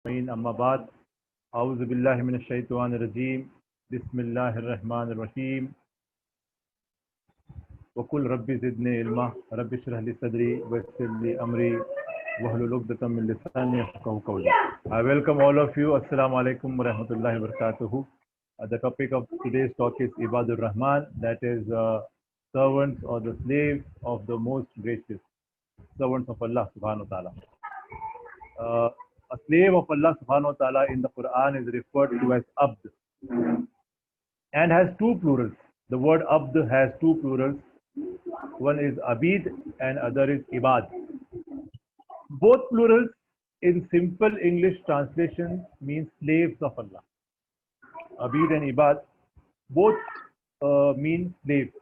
أجمعين أما بعد أعوذ بالله من الشيطان الرجيم بسم الله الرحمن الرحيم وقل ربي زدني علما رب اشرح لي صدري ويسر لي أمري واحلل عقدة من لساني يفقهوا قولي. I welcome all of you. Assalamu alaikum wa rahmatullahi wa barakatuhu. The topic of today's talk is Ibadur Rahman, that is servants or the slaves of the most gracious, servants of Allah subhanahu wa ta'ala. A slave of Allah subhanahu wa ta'ala in the Quran is referred to as Abd and has two plurals. The word Abd has two plurals. One is Abid and other is Ibad. Both plurals in simple English translation means slaves of Allah. Abid and Ibad both mean slaves.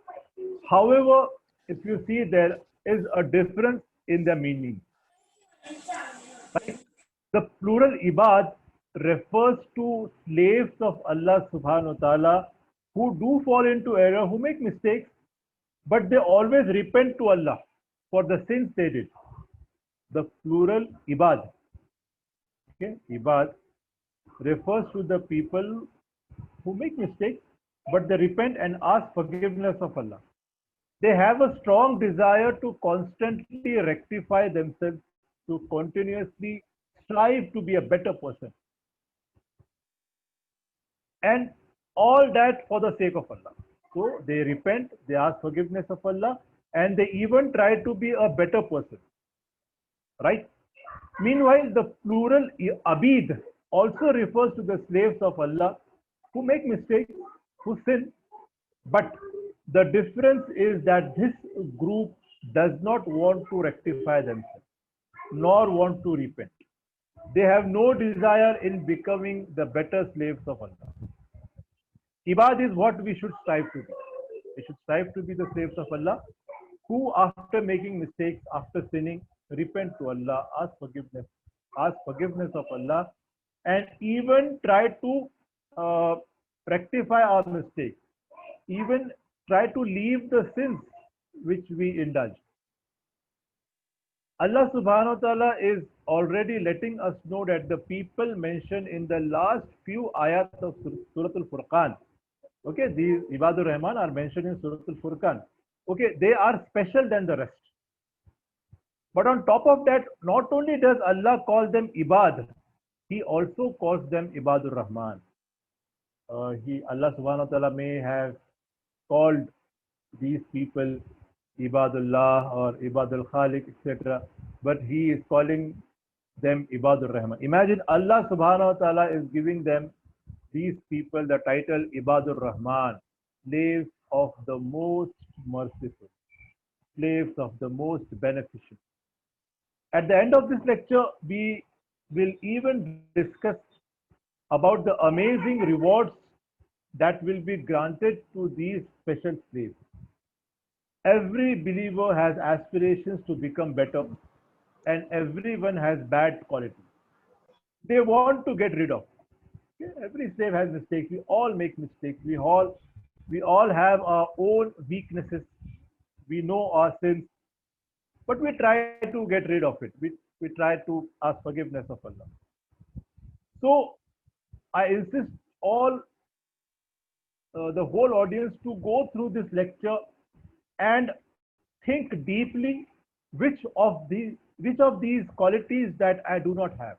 However, if you see, there is a difference in their meaning. Right? The plural Ibad refers to slaves of Allah subhanahu wa ta'ala who do fall into error, who make mistakes, but they always repent to Allah for the sins they did. The plural Ibad, okay, Ibad refers to the people who make mistakes, but they repent and ask forgiveness of Allah. They have a strong desire to constantly rectify themselves, to continuously strive to be a better person. And all that for the sake of Allah. So they repent, they ask forgiveness of Allah, and they even try to be a better person. Right? Meanwhile, the plural Abid also refers to the slaves of Allah who make mistakes, who sin. But the difference is that this group does not want to rectify themselves, nor want to repent. They have no desire in becoming the better slaves of Allah. Ibad is what we should strive to be. We should strive to be the slaves of Allah who, after making mistakes, after sinning, repent to Allah, ask forgiveness of Allah, and even try to rectify our mistakes, even try to leave the sins which we indulge. Allah subhanahu wa ta'ala is already letting us know that the people mentioned in the last few ayat of Surah Al-Furqan, okay, these Ibadur Rahman are mentioned in Surah Al-Furqan. Okay, they are special than the rest. But on top of that, not only does Allah call them Ibad, He also calls them Ibadur Rahman. Allah subhanahu wa ta'ala may have called these people Ibadullah or Ibadul Khaliq, etc. But He is calling them Ibadur Rahman. Imagine Allah subhanahu wa ta'ala is giving them, these people, the title Ibadur Rahman, slaves of the most merciful, slaves of the most beneficial. At the end of this lecture, we will even discuss about the amazing rewards that will be granted to these special slaves. Every believer has aspirations to become better, and everyone has bad qualities they want to get rid of. Okay? Every slave has mistakes. We all make mistakes. We all have our own weaknesses. We know our sins, but we try to get rid of it. We try to ask forgiveness of Allah. So I insist all the whole audience to go through this lecture and think deeply which of these qualities that I do not have.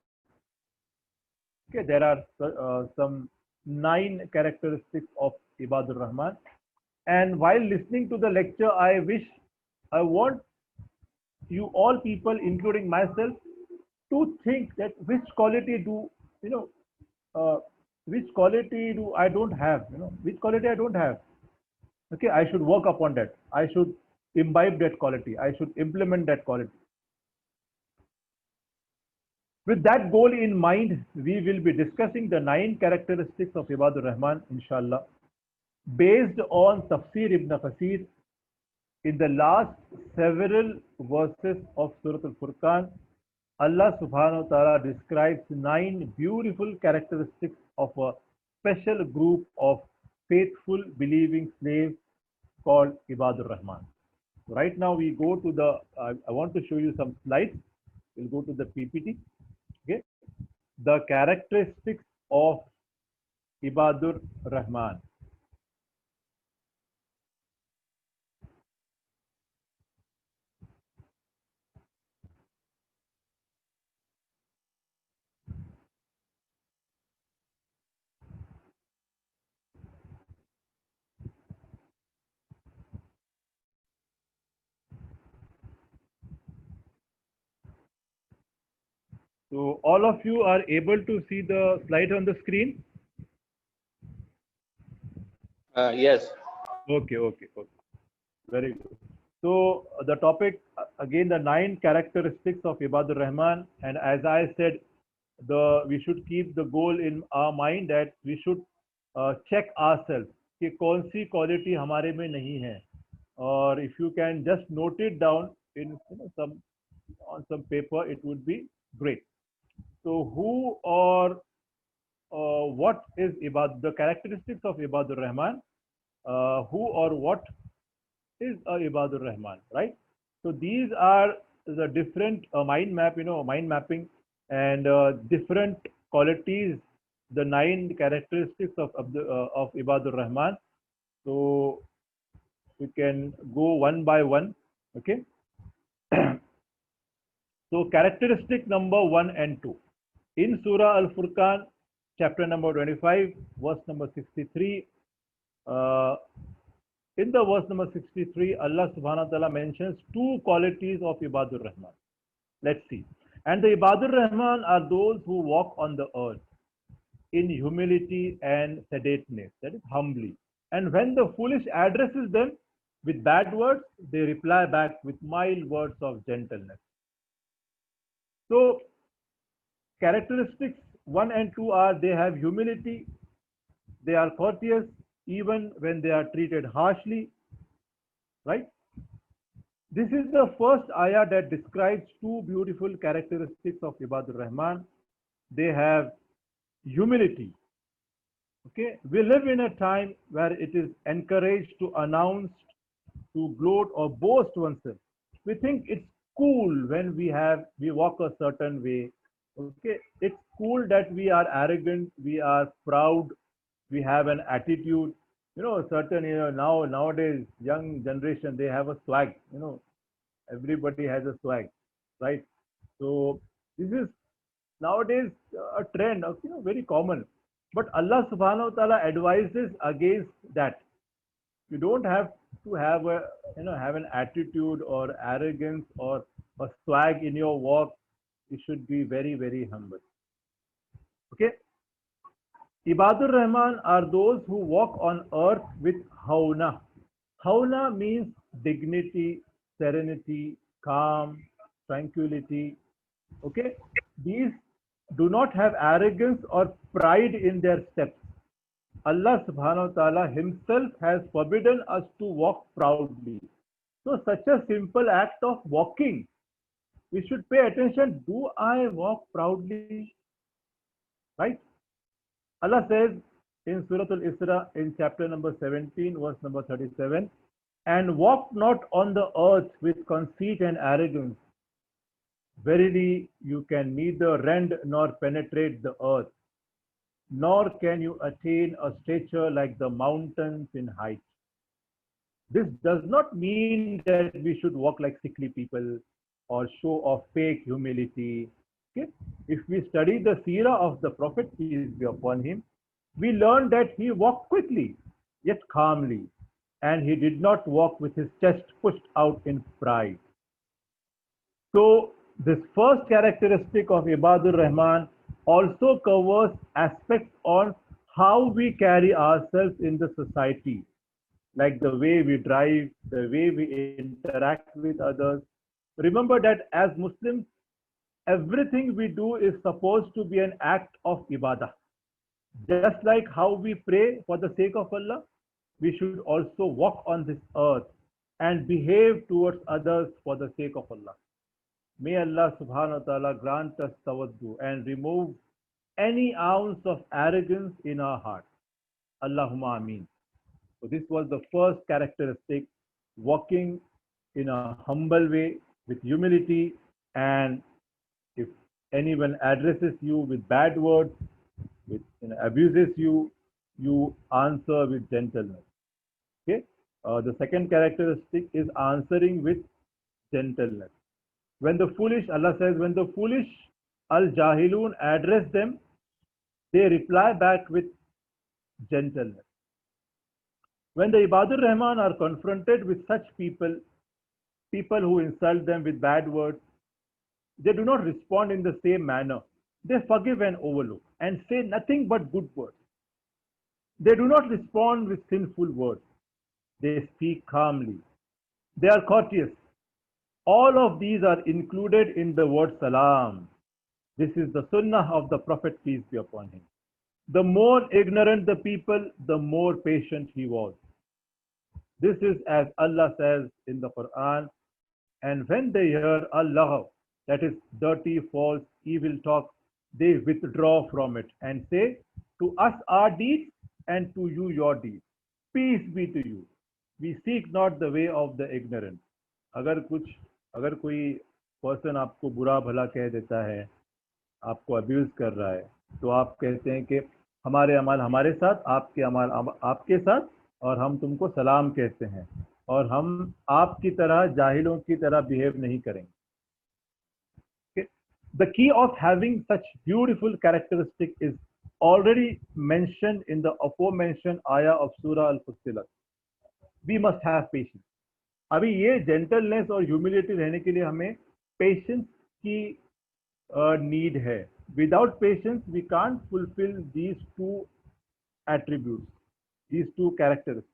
Okay, there are some 9 characteristics of Ibadur Rahman, and while listening to the lecture, I want you all people, including myself, to think that which quality do which quality do I don't have, which quality I don't have. Okay, I should work upon that. I should imbibe that quality. I should implement that quality. With that goal in mind, we will be discussing the 9 characteristics of Ibadur Rahman, inshallah, based on Tafsir Ibn Kathir. In the last several verses of Surah Al-Furqan, Allah subhanahu wa ta'ala describes 9 beautiful characteristics of a special group of faithful believing slaves called Ibadur Rahman. Right now we go to I want to show you some slides. We'll go to the PPT. Okay. the characteristics of Ibadur Rahman. So all of you are able to see the slide on the screen? Yes. Okay, okay, okay. Very good. So the topic again, the 9 characteristics of Ibadur Rahman, and as I said, we should keep the goal in our mind that we should check ourselves कि कौन सी quality हमारे में नहीं है, or if you can just note it down in some on some paper, it would be great. So who or what is the characteristics of Ibadur Rahman? Who or what is a Ibadur Rahman, right? So these are the different mind map, mind mapping, and different qualities, the 9 characteristics of Ibadur Rahman. So we can go one by one, okay? So characteristic number 1 and 2. In Surah Al-Furqan, chapter number 25, verse number 63, uh, in the verse number 63, Allah subhanahu wa ta'ala mentions 2 qualities of Ibadur Rahman. Let's see. And the Ibadur Rahman are those who walk on the earth in humility and sedateness, that is humbly. And when the foolish addresses them with bad words, they reply back with mild words of gentleness. So characteristics 1 and 2 are they have humility, they are courteous even when they are treated harshly, right? This is the first ayah that describes 2 beautiful characteristics of Ibadur Rahman. They have humility. Okay, we live in a time where it is encouraged to announce, to gloat or boast oneself. We think it's cool when we walk a certain way. Okay, it's cool that we are arrogant, we are proud, we have an attitude. Certain nowadays young generation, they have a swag. Everybody has a swag, right? So this is nowadays a trend of very common. But Allah subhanahu wa ta'ala advises against that. You don't have to have have an attitude or arrogance or a swag in your walk. You should be very, very humble. Okay. Ibadur Rahman are those who walk on earth with hauna. Hauna means dignity, serenity, calm, tranquility. Okay. These do not have arrogance or pride in their steps. Allah subhanahu wa ta'ala himself has forbidden us to walk proudly. So such a simple act of walking, we should pay attention. Do I walk proudly? Right? Allah says in Surah Al-Isra in chapter number 17, verse number 37, and walk not on the earth with conceit and arrogance. Verily, you can neither rend nor penetrate the earth, nor can you attain a stature like the mountains in height. This does not mean that we should walk like sickly people or show off fake humility. Okay? If we study the seerah of the Prophet, peace be upon him, we learn that he walked quickly, yet calmly, and he did not walk with his chest pushed out in pride. So this first characteristic of Ibadur Rahman also covers aspects on how we carry ourselves in the society, like the way we drive, the way we interact with others. Remember that as Muslims, everything we do is supposed to be an act of ibadah. Just like how we pray for the sake of Allah, we should also walk on this earth and behave towards others for the sake of Allah. May Allah subhanahu wa ta'ala grant us tawaddu and remove any ounce of arrogance in our hearts. Allahumma ameen. So this was the first characteristic, walking in a humble way with humility, and if anyone addresses you with bad words, with abuses you, you answer with gentleness. Okay. The second characteristic is answering with gentleness. When the foolish, Allah says, when the foolish al-jahilun address them, they reply back with gentleness. When the Ibadur Rahman are confronted with such people, people who insult them with bad words, they do not respond in the same manner. They forgive and overlook and say nothing but good words. They do not respond with sinful words. They speak calmly. They are courteous. All of these are included in the word salam. This is the sunnah of the Prophet, peace be upon him. The more ignorant the people, the more patient he was. This is as Allah says in the Quran, and when they hear Allah, that is dirty, false, evil talk, they withdraw from it and say, to us our deeds and to you your deeds. Peace be to you. We seek not the way of the ignorant. अगर कोई person आपको बुरा भला कह देता है, आपको abuse कर रहा है, तो आप कहते हैं कि हमारे अमल हमारे साथ, आपके अमल आपके साथ, और हम तुमको सलाम कहते हैं, और हम आपकी तरह जाहिलों की तरह बिहेव नहीं करेंगे. Okay? The key of having such beautiful characteristic is already mentioned in the aforementioned ayah of Surah Al-Fussilat. We must have patience. अभी ये जेंटलनेस और ह्यूमिलिटी रहने के लिए हमें पेशेंस की नीड है. Without patience we can't fulfil these two attributes, these two characteristics.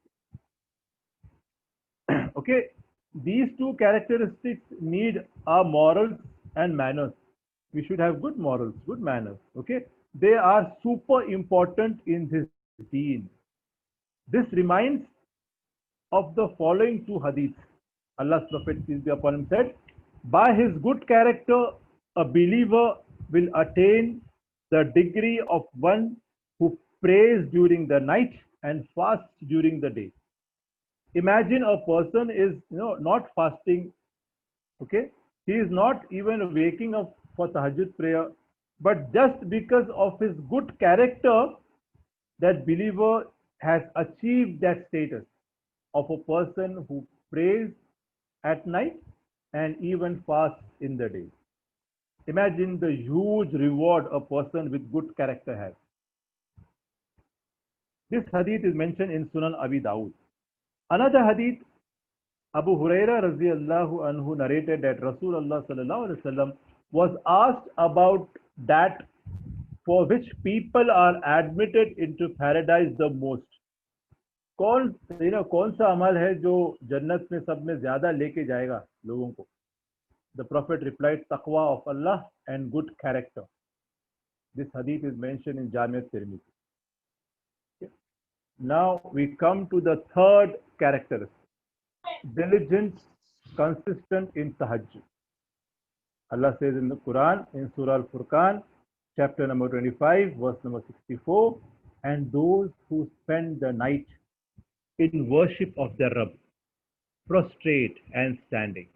Okay, these two characteristics need our morals and manners. We should have good morals, good manners. Okay, they are super important in this deen. This reminds of the following two hadiths. Allah's Prophet, peace be upon him, said, by his good character, a believer will attain the degree of one who prays during the night and fasts during the day. Imagine a person is not fasting, okay? He is not even waking up for tahajjud prayer, but just because of his good character, that believer has achieved that status of a person who prays at night and even fasts in the day. Imagine the huge reward a person with good character has. This hadith is mentioned in Sunan Abi Dawud. Another hadith, Abu Huraira radhiyallahu anhu narrated that Rasulullah sallallahu alaihi wasallam was asked about that for which people are admitted into paradise the most. कौन सा अमल है जो जन्नत में सब में ज्यादा लेके जाएगा लोगों को? The Prophet replied, taqwa of Allah and good character. This hadith is mentioned in Jami' al-Tirmidhi. Okay. Now we come to the third characteristic. Diligent, consistent in tahajjud. Allah says in the Quran, in Surah Al-Furqan, chapter number 25, verse number 64, and those who spend the night in worship of their Rabb, prostrate and standing.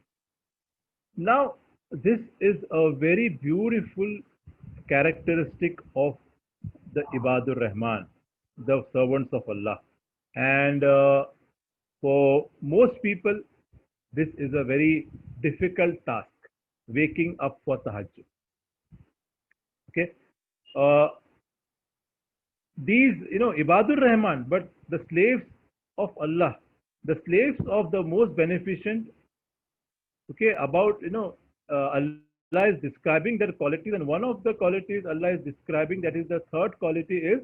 Now, this is a very beautiful characteristic of the Ibadur Rahman, the servants of Allah. And for most people, this is a very difficult task, waking up for tahajjud. Okay. These, Ibadur Rahman, but the slaves of Allah, the slaves of the most beneficent, okay, about, Allah is describing their qualities, and one of the qualities Allah is describing, that is the third quality, is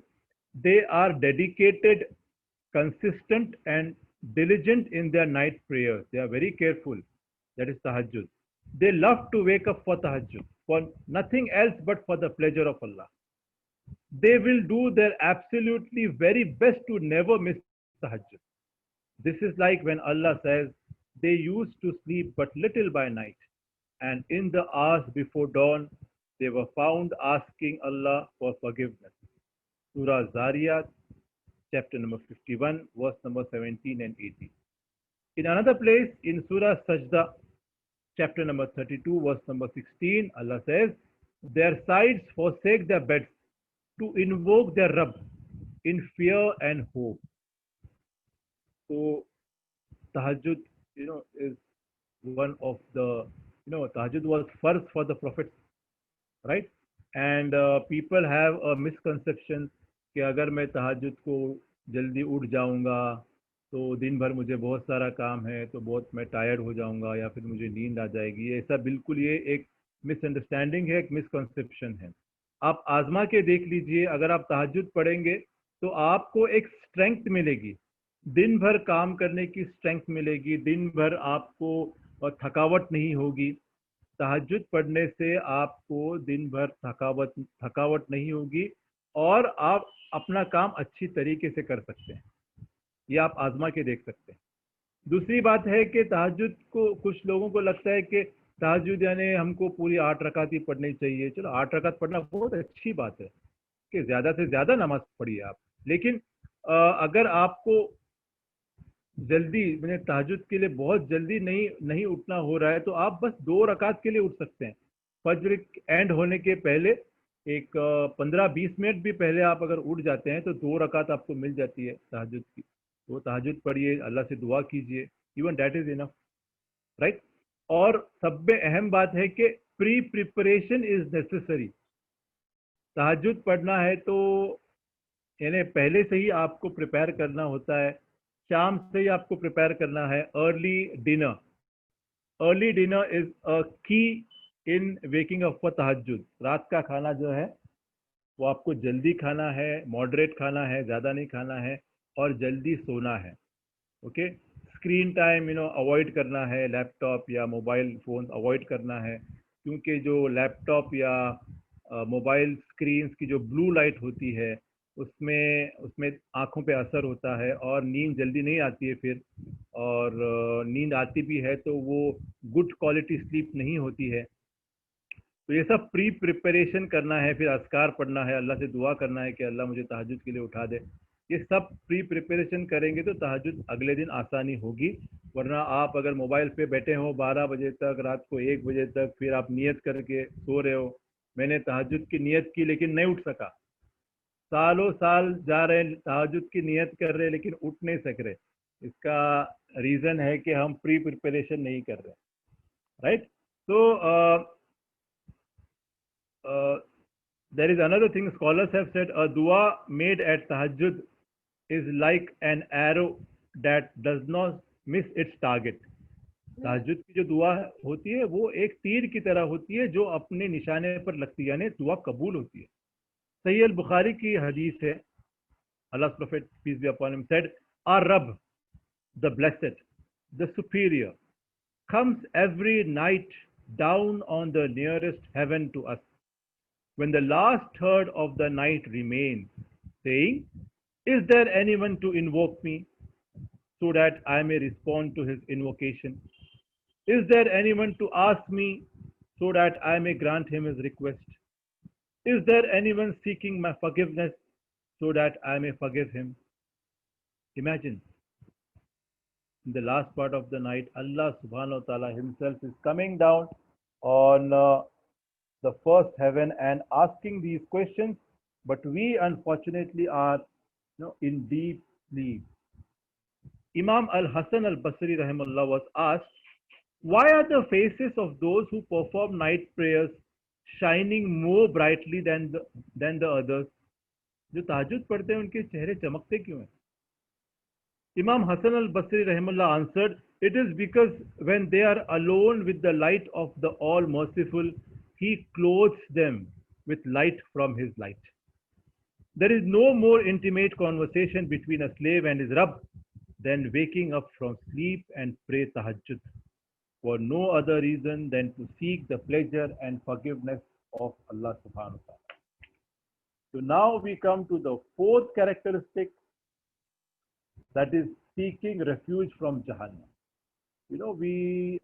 they are dedicated, consistent and diligent in their night prayers. They are very careful. That is tahajjud. They love to wake up for tahajjud, for nothing else but for the pleasure of Allah. They will do their absolutely very best to never miss tahajjud. This is like when Allah says, they used to sleep but little by night, and in the hours before dawn, they were found asking Allah for forgiveness. Surah Zariyat, chapter number 51, verse number 17 and 18. In another place, in Surah Sajda, chapter number 32, verse number 16, Allah says, their sides forsake their beds to invoke their Rabb in fear and hope. So tahajjud, is one of the, tahajjud was first for the prophets, right? And people have a misconception कि अगर मैं तहज्जुद को जल्दी उठ जाऊंगा तो दिन भर मुझे बहुत सारा काम है तो बहुत मैं टायर्ड हो जाऊंगा या फिर मुझे नींद आ जाएगी। ऐसा बिल्कुल, ये एक मिसअंडरस्टैंडिंग है, एक मिसकंसेप्शन है। आप आजमा के देख लीजिए, अगर आप तहज्जुद पढ़ेंगे तो आपको एक स्ट्रेंथ मिलेगी, दिन भर काम करने की स्ट्रेंथ मिलेगी, दिन भर आपको थकावट नहीं होगी। तहज्जुद पढ़ने से आपको दिन भर थकावट नहीं होगी और आप अपना काम अच्छी तरीके से कर सकते हैं। ये आप आजमा के देख सकते हैं। दूसरी बात है कि तहज्जुद को कुछ लोगों को लगता है कि तहज्जुद यानी हमको पूरी 8 रकात ही पढ़नी चाहिए। चलो 8 रकात पढ़ना बहुत अच्छी बात है कि ज़्यादा से ज़्यादा नमाज पढ़िए आप, लेकिन अगर आपको जल्दी मैंने तहज्जुद के लिए बहुत जल्दी नहीं उठना हो रहा है तो आप बस 2 रकात के लिए उठ सकते हैं। फज्र एंड होने के पहले एक 15-20 मिनट भी पहले आप अगर उठ जाते हैं तो 2 रकात आपको मिल जाती है तहज्जुद की। वो तहज्जुद पढ़िए, अल्लाह से दुआ कीजिए, even that is enough, right. और सब में अहम बात है कि प्री प्रिपरेशन इज नेसेसरी। तहज्जुद पढ़ना है तो यानी पहले से ही आपको प्रिपेयर करना होता है, शाम से ही आपको प्रिपेयर करना है। अर्ली डिनर इज अ की इन वेकिंग अप फॉर तहज्जुद। रात का खाना जो है वो आपको जल्दी खाना है, मॉडरेट खाना है, ज़्यादा नहीं खाना है और जल्दी सोना है। ओके, स्क्रीन टाइम अवॉइड करना है, लैपटॉप या मोबाइल फ़ोन अवॉइड करना है, क्योंकि जो लैपटॉप या मोबाइल स्क्रीन्स की जो ब्लू लाइट होती है उसमें आँखों पे असर होता है और नींद जल्दी नहीं आती है फिर, और नींद आती भी है तो वो गुड क्वालिटी स्लीप नहीं होती है। तो ये सब प्री प्रिपरेशन करना है, फिर अस्कार पढ़ना है, अल्लाह से दुआ करना है कि अल्लाह मुझे तहज्जुद के लिए उठा दे। ये सब प्री प्रिपरेशन करेंगे तो तहज्जुद अगले दिन आसानी होगी। वरना आप अगर मोबाइल पे बैठे हो 12 बजे तक, रात को 1 बजे तक, फिर आप नियत करके सो रहे हो, मैंने तहज्जुद की नियत की लेकिन नहीं उठ सका, सालों साल जा रहे हैं तहज्जुद की नियत कर रहे हैं लेकिन उठ नहीं सक रहे। इसका रीज़न है कि हम प्री प्रिपरेशन नहीं कर रहे, राइट। तो there is another thing scholars have said, a dua made at tahajjud is like an arrow that does not miss its target. tahajjud की जो दुआ होती है वो एक तीर की तरह होती है जो अपने निशाने पर लगती है, यानी दुआ कबूल होती है। सही अल बुखारी की हदीस है, Allah's Prophet peace be upon him said, our Rabb, the blessed, the superior, comes every night down on the nearest heaven to us when the last third of the night remains, saying, is there anyone to invoke me so that I may respond to his invocation? Is there anyone to ask me so that I may grant him his request? Is there anyone seeking my forgiveness so that I may forgive him? Imagine, in the last part of the night, Allah subhanahu wa ta'ala himself is coming down on the first heaven and asking these questions, but we unfortunately are in deep sleep. Imam al-Hasan al-Basri rahimahullah was asked, why are the faces of those who perform night prayers shining more brightly than the others? जो तहज्जुद पढ़ते हैं उनके चेहरे चमकते क्यों हैं? Imam Hasan al-Basri rahimahullah answered, it is because when they are alone with the light of the All-Merciful, He clothes them with light from His light. There is no more intimate conversation between a slave and his Rabb than waking up from sleep and pray tahajjud for no other reason than to seek the pleasure and forgiveness of Allah subhanahu wa ta'ala. So now we come to the fourth characteristic, that is seeking refuge from Jahannam. We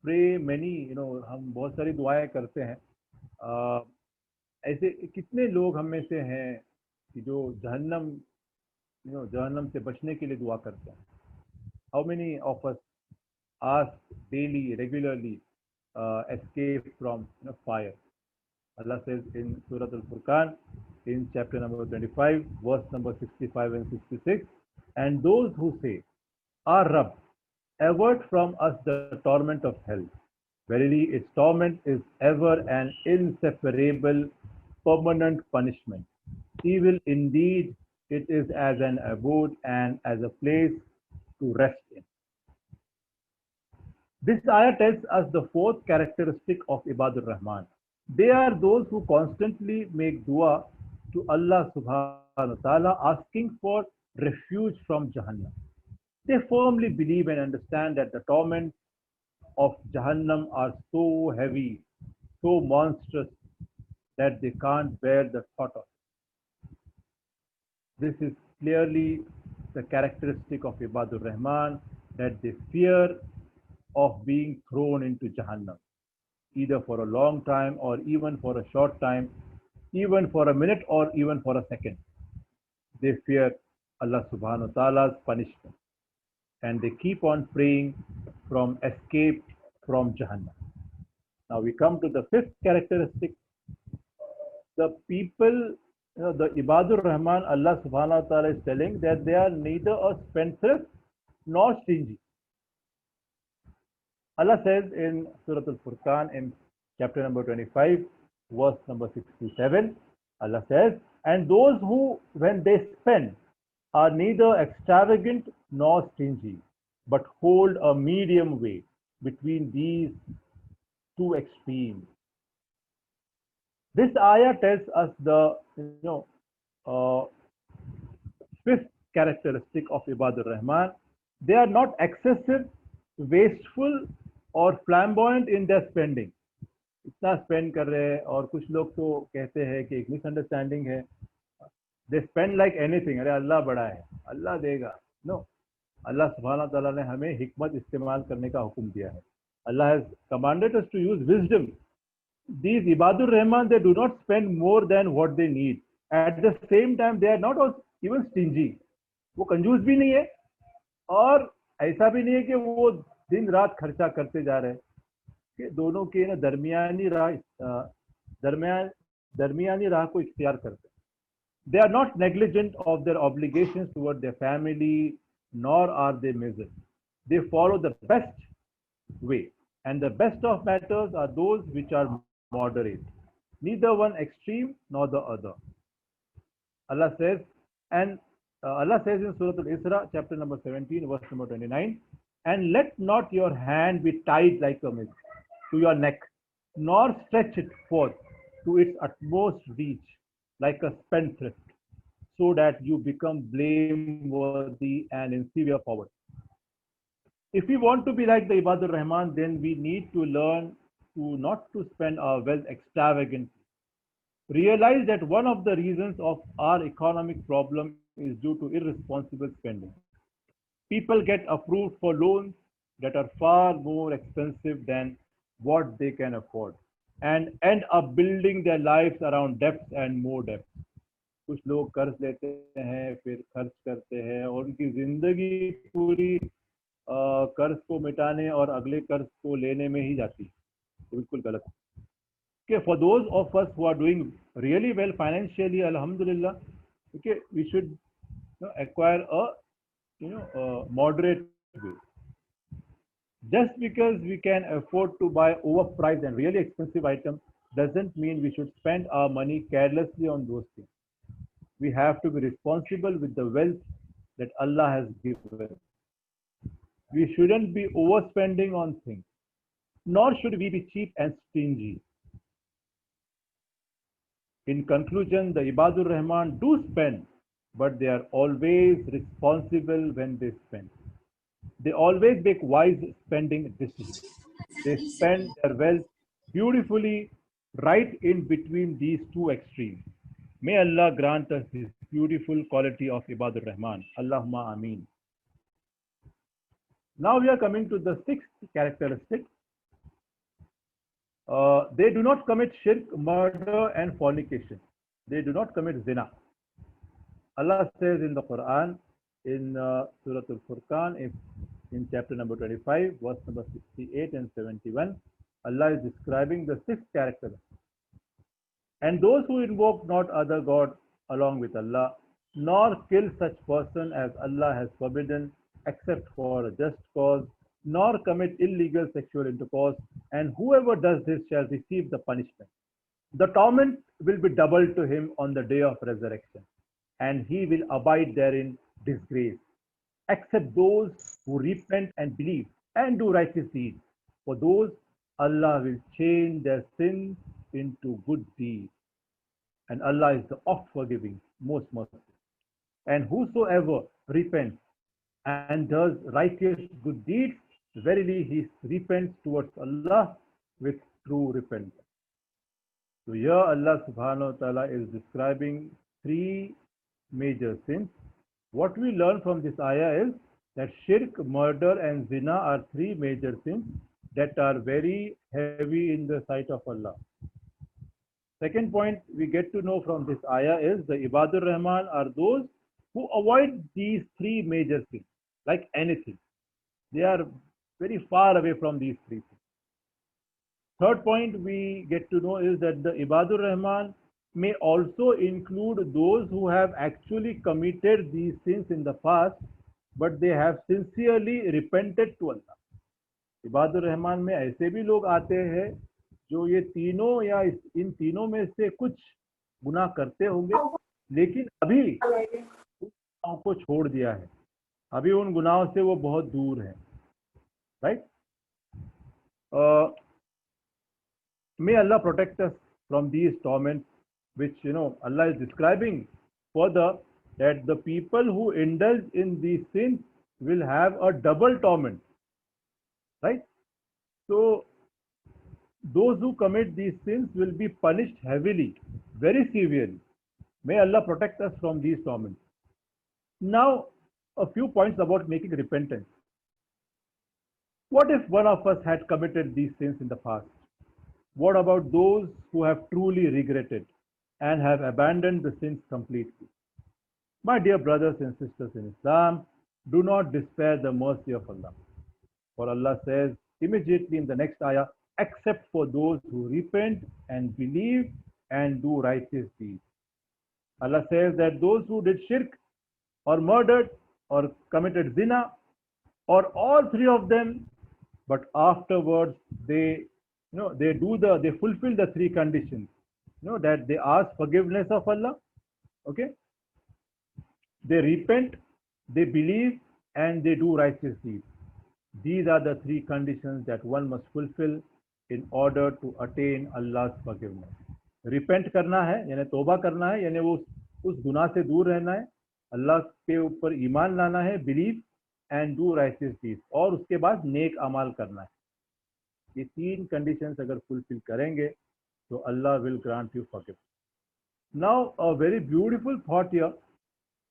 pray many, हम बहुत सारी दुआएं करते हैं। ऐसे कितने लोग हम में से हैं कि जो जहन्नम से बचने के लिए दुआ करते हैं? How many of us ask daily, regularly, escape from fire? Allah says in Surah Al-Furqan, in chapter number 25, verse number 65 and 66, and those who say, Our Rabb, avert from us the torment of hell. Verily, its torment is ever an inseparable, permanent punishment. Evil indeed, it is as an abode and as a place to rest in. This ayah tells us the fourth characteristic of Ibadur Rahman. They are those who constantly make dua to Allah subhanahu wa ta'ala asking for refuge from Jahannam. They firmly believe and understand that the torments of Jahannam are so heavy, so monstrous that they can't bear the thought of it. This is clearly the characteristic of Ibadur Rahman, that they fear of being thrown into Jahannam, either for a long time or even for a short time, even for a minute or even for a second. They fear Allah subhanahu wa ta'ala's punishment, and they keep on praying from escape from Jahannam. Now we come to the fifth characteristic. The people, the Ibadur Rahman, Allah subhanahu wa ta'ala is telling that they are neither a spendthrift nor stingy. Allah says in Surah Al-Furqan in chapter number 25, verse number 67, Allah says, and those who, when they spend, are neither extravagant nor stingy, but hold a medium way between these two extremes. This ayah tells us the fifth characteristic of Ibadur Rahman. They are not excessive, wasteful, और flamboyant in their spending. इतना spend कर रहे हैं, और कुछ लोग तो कहते हैं कि एक मिसअंडरस्टैंडिंग है, दे स्पेंड लाइक एनीथिंग, अरे अल्लाह बड़ा है, अल्लाह देगा. नो, अल्लाह सुब्हानहू तआला ने हमें हिकमत इस्तेमाल करने का हुक्म दिया है. Allah has commanded us to use wisdom. These Ibadur Rahman, they do not spend more than what they need. At the same time, they are not even stingy. वो कंजूस भी नहीं है और ऐसा भी नहीं है कि वो दिन रात खर्चा करते जा रहे हैं. कि दोनों के ना दरमियानी राह को इख्तियार करते हैं. They are not negligent of their obligations toward their family, nor are they miserable. They follow the best way, and the best of matters are those which are moderate, neither one extreme nor the other. Allah says, and Allah says in Surah Al-Isra, chapter number 17, verse number 29, and let not your hand be tied like a mist to your neck, nor stretch it forth to its utmost reach like a spendthrift, so that you become blameworthy and inferior forward. If we want to be like the Ibadur Rahman, then we need to learn to not to spend our wealth extravagantly. Realize that one of the reasons of our economic problem is due to irresponsible spending. People get approved for loans that are far more expensive than what they can afford and end up building their lives around debts and more debts. कुछ लोग कर्ज लेते हैं, फिर खर्च करते हैं, और उनकी जिंदगी पूरी कर्ज को मिटाने और अगले कर्ज को लेने में ही जाती है. बिल्कुल गलत. Okay, for those of us who are doing really well financially, alhamdulillah, okay, we should acquire a moderate way. Just because we can afford to buy overpriced and really expensive items doesn't mean we should spend our money carelessly on those things. We have to be responsible with the wealth that Allah has given. We shouldn't be overspending on things, nor should we be cheap and stingy. In conclusion, the Ibadur Rahman do spend, but they are always responsible when they spend. They always make wise spending decisions. They spend their wealth beautifully right in between these two extremes. May Allah grant us this beautiful quality of Ibadur Rahman. Allahumma Ameen. Now we are coming to the sixth characteristic. They do not commit shirk, murder, and fornication. They do not commit zina. Allah says in the Quran, in Surah Al-Furqan, in chapter number 25, verse number 68 and 71, Allah is describing the sixth characteristic. And those who invoke not other God along with Allah, nor kill such person as Allah has forbidden, except for a just cause, nor commit illegal sexual intercourse, and whoever does this shall receive the punishment. The torment will be doubled to him on the day of resurrection, and he will abide therein disgrace, except those who repent and believe and do righteous deeds. For those, Allah will change their sins into good deeds. And Allah is the oft forgiving, most merciful. And whosoever repents and does righteous good deeds, verily he repents towards Allah with true repentance. So here Allah subhanahu wa ta'ala is describing three major sins. What we learn from this ayah is that shirk, murder and zina are three major sins that are very heavy in the sight of Allah. Second point we get to know from this ayah is the Ibadur Rahman are those who avoid these three major sins like anything. They are very far away from these three things. Third point we get to know is that the Ibadur Rahman may also include those who have actually committed these sins in the past, but they have sincerely repented to Allah. Ibadur Rahman में ऐसे भी लोग आते हैं जो ये तीनों या इन तीनों में से कुछ गुनाह करते होंगे, लेकिन अभी उन गुनाहों को छोड़ दिया है, अभी उन गुनाहों से वो बहुत दूर है. Right? May Allah protect us from these torments, which Allah is describing further that the people who indulge in these sins will have a double torment. Right? So those who commit these sins will be punished heavily, very severely. May Allah protect us from these torments. Now, a few points about making repentance. What if one of us had committed these sins in the past? What about those who have truly regretted and have abandoned the sins completely? My dear brothers and sisters in Islam, do not despair the mercy of Allah. For Allah says immediately in the next ayah, except for those who repent and believe and do righteous deeds. Allah says that those who did shirk or murdered or committed zina or all three of them, but afterwards they fulfill the three conditions, that they ask forgiveness of Allah, okay, they repent, they believe and they do righteous deeds. These are the three conditions that one must fulfill in order to attain Allah's forgiveness. Repent करना है यानी तौबा करना है, यानी वो उस गुनाह से दूर रहना है, अल्लाह के ऊपर ईमान लाना है, believe and do righteous deeds, और उसके बाद नेक अमाल करना है. ये तीन conditions अगर fulfill करेंगे तो Allah will grant you forgiveness. Now a very beautiful thought here,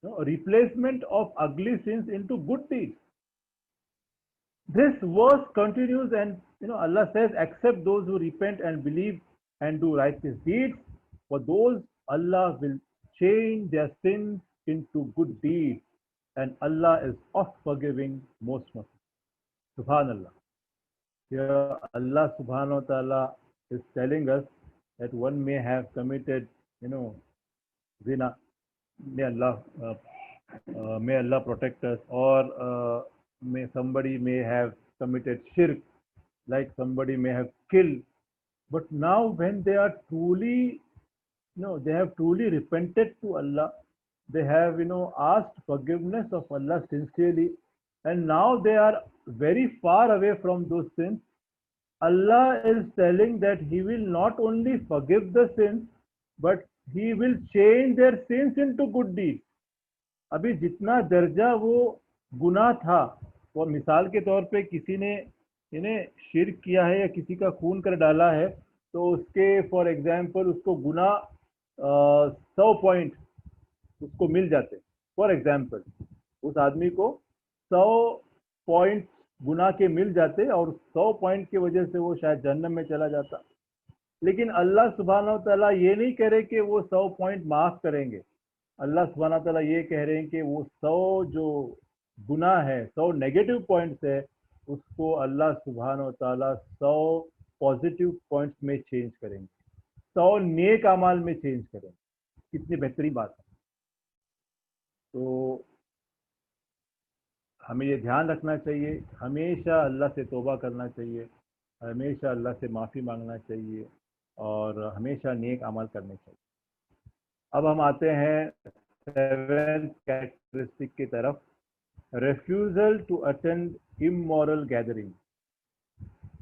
a replacement of ugly sins into good deeds. This verse continues and Allah says, except those who repent and believe and do righteous deeds, for those Allah will change their sins into good deeds, and Allah is oft forgiving, most merciful. Subhanallah. Here Allah subhanahu wa ta'ala is telling us that one may have committed zina, may Allah protect us, or somebody may have committed shirk, like somebody may have killed, but now when they are truly they have truly repented to Allah, they have asked forgiveness of Allah sincerely, and now they are very far away from those sins. Allah is telling that He will not only forgive the sins, but He will change their sins into good deeds. अभी जितना दर्जा वो गुनाह था, और मिसाल के तौर पे किसी ने इन्हें शिर्क किया है या किसी का खून कर डाला है, तो उसके फॉर एग्जांपल उसको गुनाह 100 पॉइंट उसको मिल जाते. फॉर एग्जांपल उस आदमी को 100 पॉइंट गुनाह के मिल जाते और 100 पॉइंट की वजह से वो शायद जहन्नम में चला जाता. लेकिन अल्लाह सुब्हानहू व तआला ये नहीं कह रहे कि वो 100 पॉइंट माफ करेंगे. अल्लाह सुब्हानहू व तआला ये कह रहे हैं कि वो 100 जो गुनाह है, 100 नेगेटिव पॉइंट्स है, उसको अल्लाह सुब्हानहू व तआला 100 पॉजिटिव पॉइंट्स में चेंज करेंगे. 100 नेक अमाल में चेंज करें, कितनी बेहतरीन बात है। तो हमें ये ध्यान रखना चाहिए, हमेशा अल्लाह से तौबा करना चाहिए, हमेशा अल्लाह से माफ़ी मांगना चाहिए और हमेशा नेक अमल करने चाहिए। अब हम आते हैं 7th कैरेक्टरिस्टिक की तरफ, रेफ्यूजल टू अटेंड इमोरल गैदरिंग।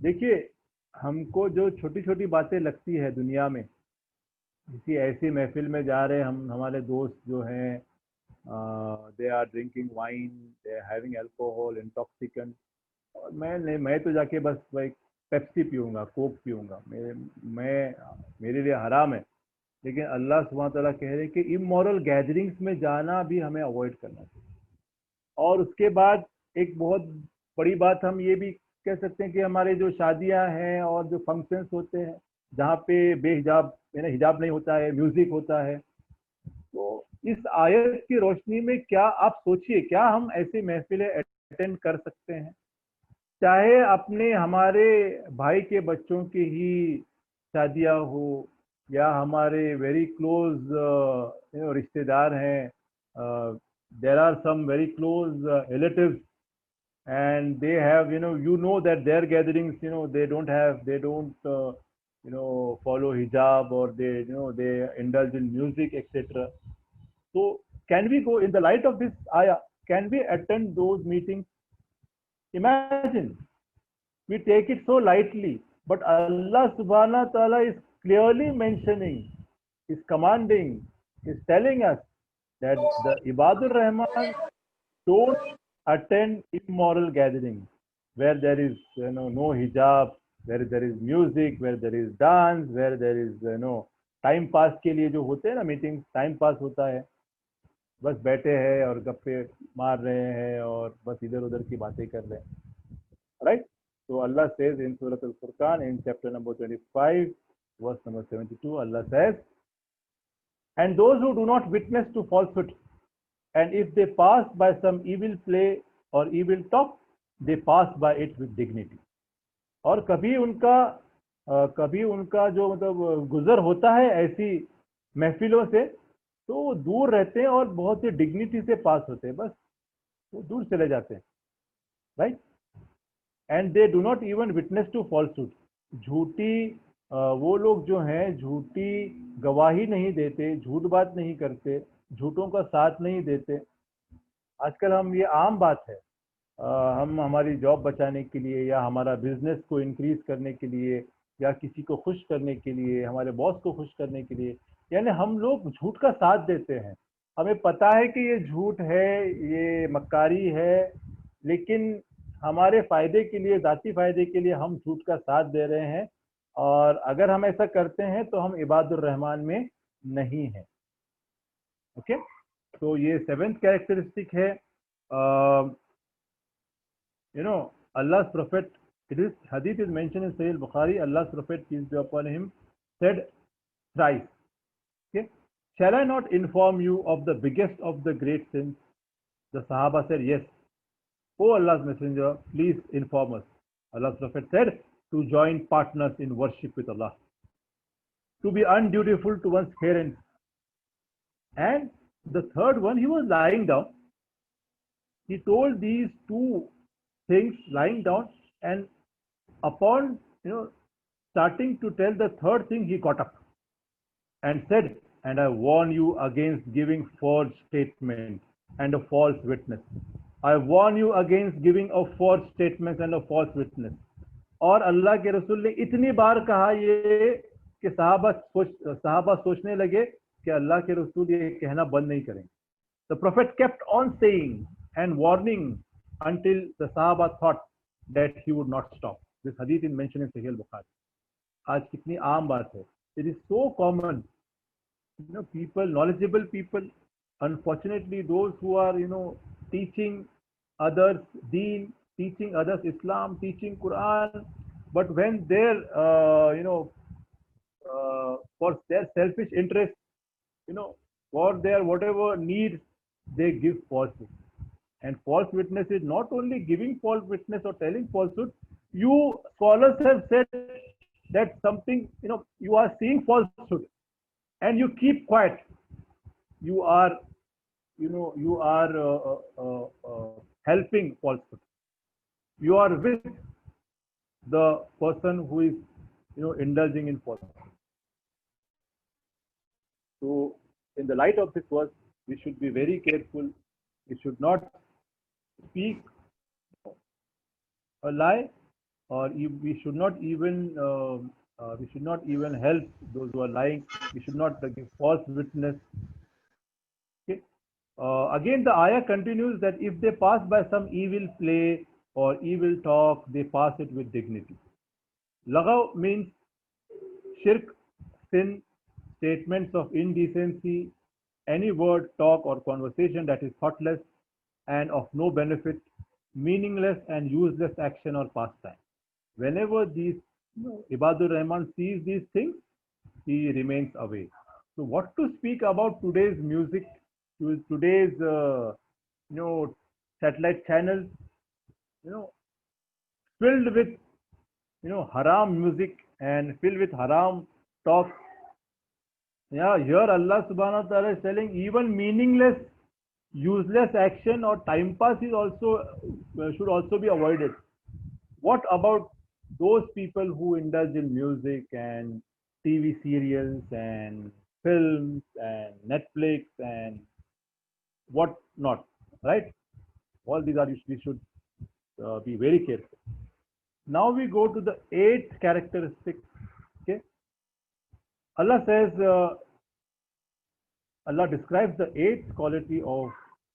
देखिए, हमको जो छोटी छोटी बातें लगती है दुनिया में, किसी ऐसी महफिल में जा रहे हम, हमारे दोस्त जो हैं they are drinking wine, they are having alcohol, intoxicant, और मैं तो जाके बस भाई पेप्सी पीऊँगा, कोक पीऊँगा, मेरे लिए हराम है। लेकिन अल्लाह सुब्हानहू तआला कह रहे हैं कि इमोरल गैदरिंग्स में जाना भी हमें अवॉइड करना चाहिए। और उसके बाद एक बहुत बड़ी बात हम ये भी कह सकते हैं कि हमारे जो शादियां हैं और जो फंक्शंस होते हैं जहाँ पे बेहिजाब यानी हिजाब नहीं होता है, म्यूजिक होता है, तो इस आयत की रोशनी में क्या आप सोचिए, क्या हम ऐसी महफिलें अटेंड कर सकते हैं? चाहे अपने हमारे भाई के बच्चों की ही शादियां हो या हमारे वेरी क्लोज रिश्तेदार हैं, there are some very close relatives and they have that their gatherings they don't follow hijab, or they indulge in music, etc. So can we go, in the light of this ayah, can we attend those meetings? Imagine, we take it so lightly, but Allah subhanahu wa ta'ala is clearly mentioning, is commanding, is telling us that the Ibadur Rahman don't attend immoral gatherings where there is no hijab, where there is music, where there is dance, where there is time pass के लिए जो होते हैं ना meeting, time pass होता है, बस बैठे हैं और गप्पे मार रहे हैं और बस इधर उधर की बातें कर रहे हैं, right? So Allah says in Surah Al-Furqan in chapter number 25 verse number 72, Allah says, and those who do not witness to falsehood, and if they pass by some evil play or evil talk, they pass by it with dignity. और कभी उनका जो मतलब गुजर होता है ऐसी महफिलों से, तो वो दूर रहते हैं और बहुत ही डिग्निटी से पास होते हैं, बस वो दूर चले जाते हैं, right? And they do not even witness to falsehood, वो लोग जो हैं झूठी गवाही नहीं देते, झूठ बात नहीं करते, झूठों का साथ नहीं देते। आजकल हम, ये आम बात है, हम हमारी जॉब बचाने के लिए या हमारा बिजनेस को इंक्रीज करने के लिए या किसी को खुश करने के लिए, हमारे बॉस को खुश करने के लिए, यानी हम लोग झूठ का साथ देते हैं। हमें पता है कि ये झूठ है, ये मक्कारी है, लेकिन हमारे फायदे के लिए, ज़ाती फायदे के लिए हम झूठ का साथ दे रहे हैं, और अगर हम ऐसा करते हैं तो हम इबादुर रहमान में नहीं हैं। ओके, तो ये 7th कैरेक्टरिस्टिक है। Allah's prophet, this hadith is mentioned in Sahih Bukhari. Allah's prophet, peace be upon him, said thrice, okay, shall I not inform you of the biggest of the great sins? The Sahaba said, yes. O Allah's messenger, please inform us. Allah's prophet said, to join partners in worship with Allah, to be undutiful to one's parents, and the third one, he was lying down. He told these two things lying down, and upon starting to tell the third thing, he got up and said, and I warn you against giving forged statement and a false witness. I warn you against giving a forged statement and a false witness. और अल्लाह के रसूल ने इतनी बार कहा ये कि सहाबा सोचने लगे कि अल्लाह के रसूल ये कहना बंद नहीं करेंगे. The Prophet kept on saying and warning until the Sahaba thought that he would not stop. This hadith is mentioned in Sahih Bukhari. आज कितनी आम बात है. It is so common. People, knowledgeable people, unfortunately, those who are teaching others Deen, teaching others Islam, teaching Quran, but when they're for their selfish interest, for their whatever needs, they give falsehood. And false witness is not only giving false witness or telling falsehood. You scholars have said that something, you are seeing falsehood and you keep quiet. You are, helping falsehood. You are with the person who is, indulging in falsehood. So, in the light of this verse, we should be very careful. We should not speak a lie, or we should not even help those who are lying. We should not give false witness. Okay. Again, the ayah continues that if they pass by some evil play or evil talk, they pass it with dignity. Lagaw means shirk, sin, statements of indecency, any word, talk, or conversation that is thoughtless and of no benefit, meaningless and useless action or pastime. Whenever these Ibadur Rahman sees these things, he remains away. So, what to speak about today's music, today's satellite channels, filled with haram music and filled with haram talk. Yeah, here Allah subhanahu wa ta'ala is telling even meaningless, useless action or time pass is also should also be avoided. What about those people who indulge in music and TV serials and films and Netflix and what not, right? All these are, we should be very careful. Now we go to the eighth characteristic. Okay, Allah says, Allah describes the eighth quality of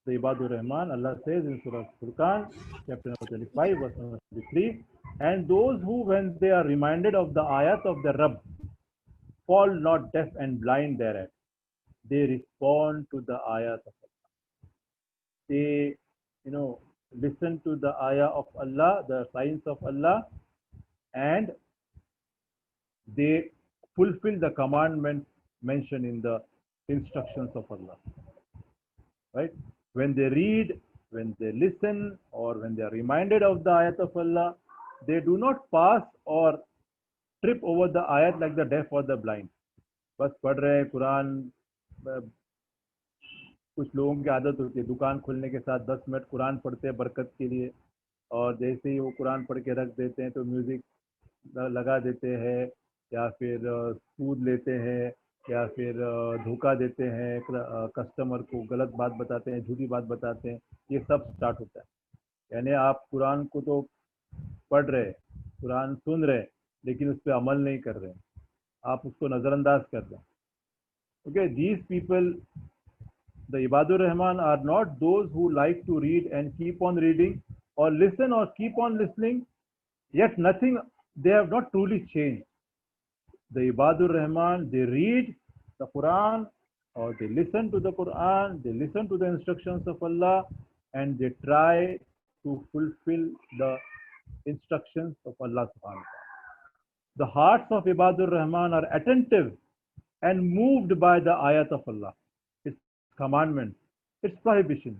the Ibadur Rahman. Allah says in Surah Furqan, chapter number 25, verse number 23, and those who, when they are reminded of the ayat of the Rabb, fall not deaf and blind thereat. They respond to the ayat of Allah. They, listen to the ayah of Allah, the signs of Allah, and they fulfill the commandments mentioned in the instructions of Allah. Right? When they read, when they listen, or when they are reminded of the ayat of Allah, they do not pass or trip over the ayat like the deaf or the blind. बस पढ़ रहे हैं कुरान. कुछ लोगों की आदत होती है दुकान खुलने के साथ 10 मिनट कुरान पढ़ते हैं बरकत के लिए, और जैसे ही वो कुरान पढ़ के रख देते हैं तो म्यूजिक लगा देते हैं, या फिर सूद लेते हैं, या फिर धोखा देते हैं, कस्टमर को गलत बात बताते हैं, झूठी बात बताते हैं. ये सब स्टार्ट होता है. यानी आप कुरान को तो पढ़ रहे, कुरान सुन रहे, लेकिन उस पर अमल नहीं कर रहे, आप उसको नज़रअंदाज कर रहे. Okay, these people, the Ibadur Rahman, are not those who like to read and keep on reading, or listen or keep on listening, yet nothing, they have not truly changed. The Ibadur Rahman, they read the Quran, or they listen to the Quran, they listen to the instructions of Allah, and they try to fulfill the instructions of Allah subhanahu wa ta'ala. The hearts of Ibadur Rahman are attentive and moved by the ayat of Allah, its commandments, its prohibitions,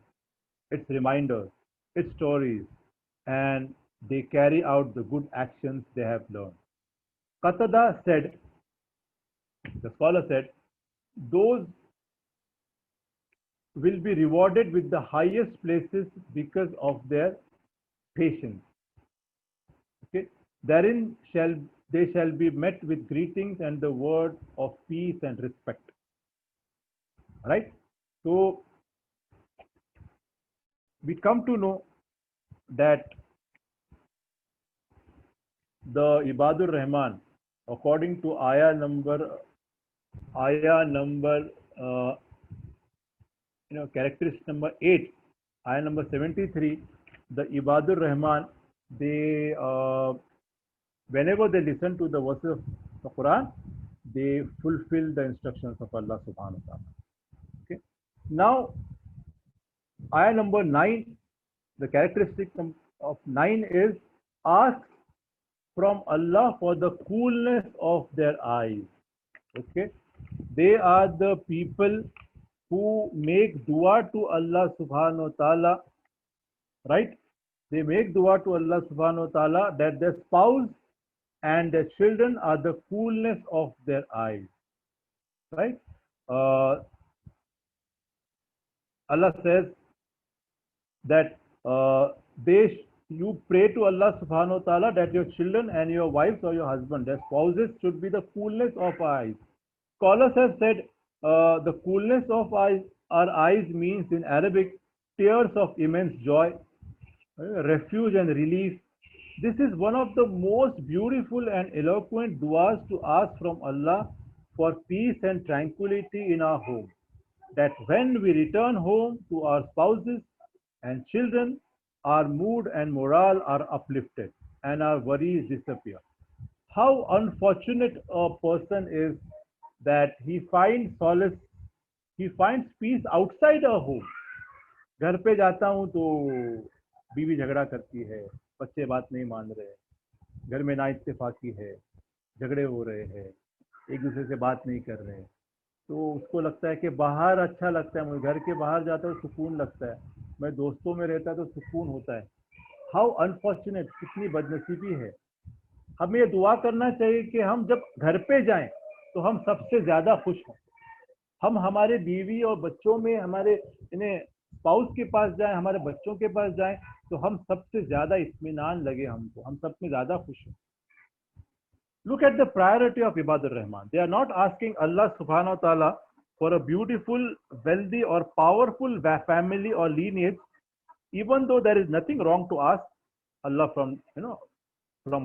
its reminders, its stories, and they carry out the good actions they have learned. Qatada said, the scholar said, those will be rewarded with the highest places because of their patience. Okay, therein they shall be met with greetings and the word of peace and respect. Right? So we come to know that the Ibadur Rahman, according to ayah number characteristic number 8, ayah number 73, the Ibadur Rahman, they whenever they listen to the verses of the Quran, they fulfill the instructions of Allah subhanahu wa ta'ala. Okay. Now, ayah number 9, the characteristic of 9 is ask from Allah for the coolness of their eyes. Okay. They are the people who make dua to Allah subhanahu wa ta'ala, right? They make dua to Allah subhanahu wa ta'ala that their spouse and their children are the coolness of their eyes. Right? Uh, Allah says that you pray to Allah subhanahu wa ta'ala that your children and your wives or your husband, their spouses, should be the coolness of eyes. Scholars have said the coolness of our eyes means in Arabic tears of immense joy, refuge and relief. This is one of the most beautiful and eloquent du'as to ask from Allah for peace and tranquility in our home. That when we return home to our spouses and children, our mood and morale are uplifted and our worries disappear. How unfortunate a person is that he finds peace outside our home. घर पे जाता हूँ तो बीवी झगड़ा करती है, बच्चे बात नहीं मान रहे, घर में ना इत्तेफाकी है, झगड़े हो रहे हैं, एक दूसरे से बात नहीं कर रहे, तो उसको लगता है कि बाहर अच्छा लगता है, मुझे घर के बाहर जाता है तो सुकून लगता है, मैं दोस्तों में रहता है तो सुकून होता है. हाउ अनफॉर्चुनेट, कितनी बदनसीबी है. हमें ये दुआ करना चाहिए कि हम जब घर पे जाएं तो हम सबसे ज्यादा खुश हों. हम हमारे बीवी और बच्चों में हमारे इन्हें स्पाउस के पास जाएं, हमारे बच्चों के पास जाएं तो हम सबसे ज्यादा इत्मीनान लगे हमको, हम सब में ज्यादा खुश हों. Look at the priority of Ibadur Rahman. They are not asking Allah subhanahu wa ta'ala for a beautiful, wealthy or powerful family or lineage, even though there is nothing wrong to ask Allah from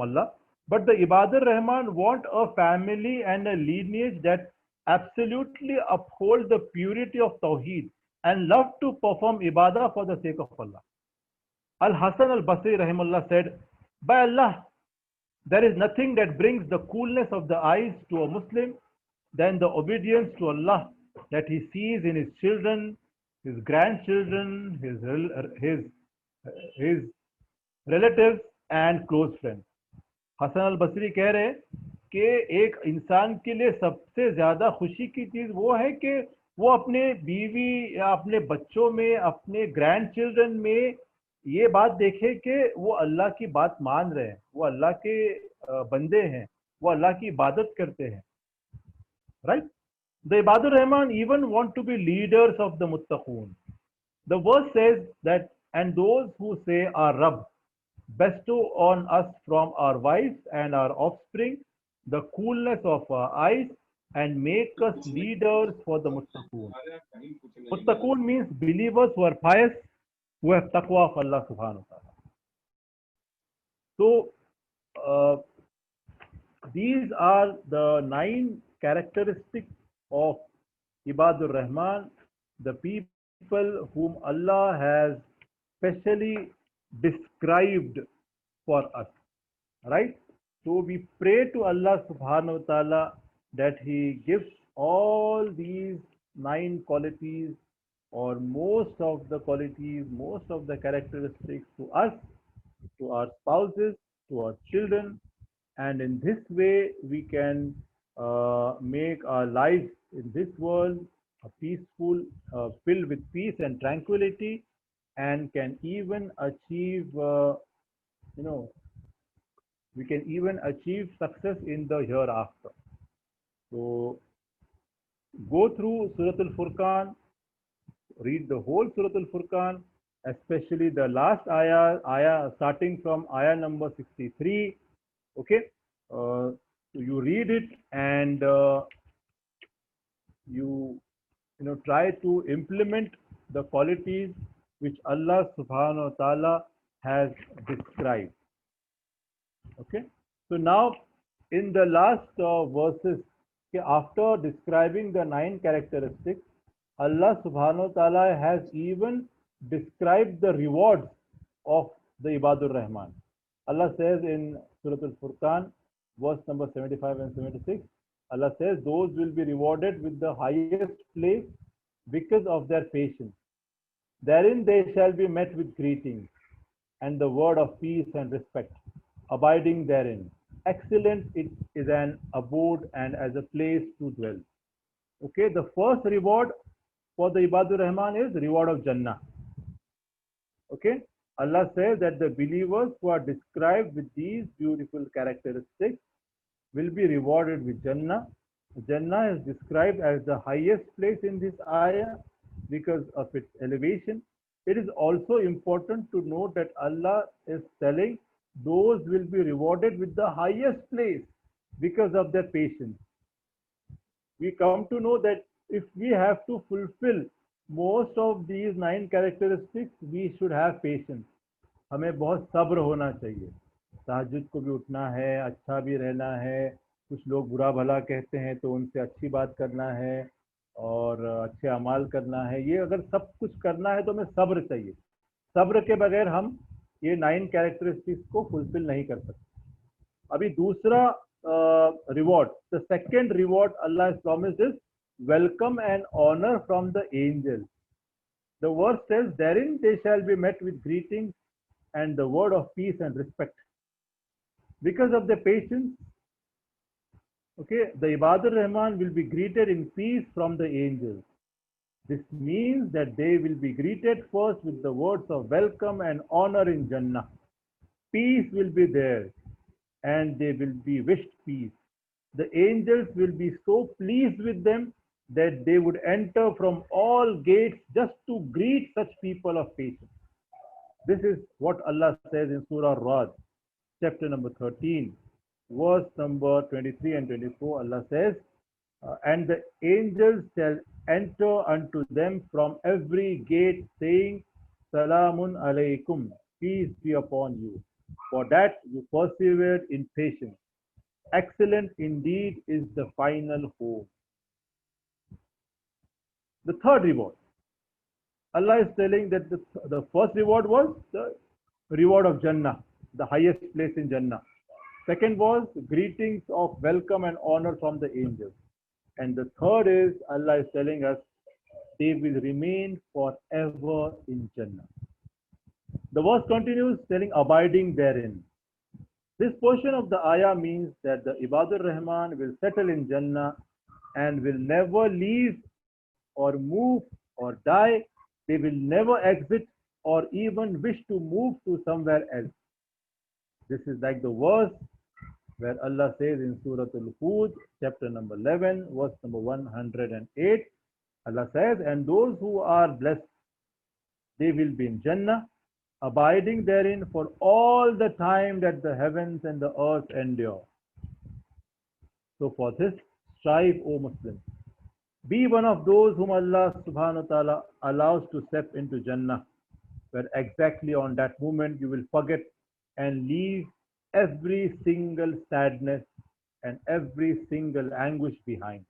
Allah. But the Ibadur Rahman want a family and a lineage that absolutely uphold the purity of Tawheed and love to perform ibadah for the sake of Allah. Al-Hasan al-Basri rahimullah said, by Allah, there is nothing that brings the coolness of the eyes to a Muslim than the obedience to Allah that he sees in his children, his grandchildren, his relatives and close friends. Hasan अल बसरी कह रहे कि एक इंसान के लिए सबसे ज्यादा खुशी की चीज वो है कि वो अपने बीवी या अपने बच्चों में, अपने ग्रैंड चिल्ड्रन में ये बात देखे कि वो अल्लाह की बात मान रहे हैं, वो अल्लाह के बंदे हैं, वो अल्लाह की इबादत करते हैं. Right? The Ibadur Rahman even want to be leaders of the Muttaqoon. The verse says that, and those who say, our Rabb, bestow on us from our wives and our offspring the coolness of our eyes and make us leaders for the Muttaqoon. Muttaqoon means believers who are pious, who have taqwa of Allah subhanahu wa ta'ala. So, these are the 9 characteristics of Ibadur Rahman, the people whom Allah has specially described for us. Right? So we pray to Allah subhanahu wa ta'ala that He gives all these 9 qualities or most of the qualities, most of the characteristics to us, to our spouses, to our children, and in this way we can make our lives in this world a peaceful, filled with peace and tranquility, and can even achieve, we can even achieve success in the hereafter. So go through Surah Al-Furqan, read the whole Surah Al-Furqan, especially the last ayah starting from ayah number 63. Okay, so you read it and you try to implement the qualities which Allah subhanahu wa ta'ala has described. Okay, so now in the last verses, after describing the 9 characteristics, Allah subhanahu wa ta'ala has even described the rewards of the Ibadur Rahman. Allah says in Surah Al-Furqan, verse number 75 and 76, Allah says, those will be rewarded with the highest place because of their patience. Therein they shall be met with greetings and the word of peace and respect, abiding therein. Excellent it is an abode and as a place to dwell. Okay, the first reward for the Ibadur Rahman is reward of Jannah. Okay, Allah says that the believers who are described with these beautiful characteristics will be rewarded with Jannah. Jannah is described as the highest place in this ayah because of its elevation. It is also important to note that Allah is telling those will be rewarded with the highest place because of their patience. We come to know that if we have to fulfill most of these 9 characteristics, we should have patience. हमें बहुत सब्र होना चाहिए. तहज्जुद को भी उठना है, अच्छा भी रहना है. कुछ लोग बुरा भला कहते हैं तो उनसे अच्छी बात करना है और अच्छे अमाल करना है. ये अगर सब कुछ करना है तो हमें सब्र चाहिए. सब्र के बगैर हम ये 9 कैरेक्टरिस्टिक्स को फुलफिल नहीं कर सकते. अभी दूसरा reward, the second reward Allah has promised is welcome and honor from the angels. The verse says, therein they shall be met with greetings and the word of peace and respect. Because of the patience, okay, the Ibadur Rahman will be greeted in peace from the angels. This means that they will be greeted first with the words of welcome and honor in Jannah. Peace will be there and they will be wished peace. The angels will be so pleased with them that they would enter from all gates just to greet such people of patience. This is what Allah says in Surah Ra'd, chapter number 13, verse number 23 and 24. Allah says, and the angels shall enter unto them from every gate, saying, Salamun alaykum, peace be upon you. For that you persevered in patience. Excellent indeed is the final home. The third reward. Allah is telling that the first reward was the reward of Jannah, the highest place in Jannah. Second was greetings of welcome and honor from the angels. And the third is Allah is telling us they will remain forever in Jannah. The verse continues telling abiding therein. This portion of the ayah means that the Ibadur Rahman will settle in Jannah and will never leave or move or die. They will never exit or even wish to move to somewhere else. This is like the verse where Allah says in Surah Al-Hud, chapter number 11, verse number 108. Allah says, and those who are blessed, they will be in Jannah, abiding therein for all the time that the heavens and the earth endure. So for this, strive, O Muslims. Be one of those whom Allah subhanahu wa ta'ala allows to step into Jannah, where exactly on that moment you will forget and leave every single sadness and every single anguish behind.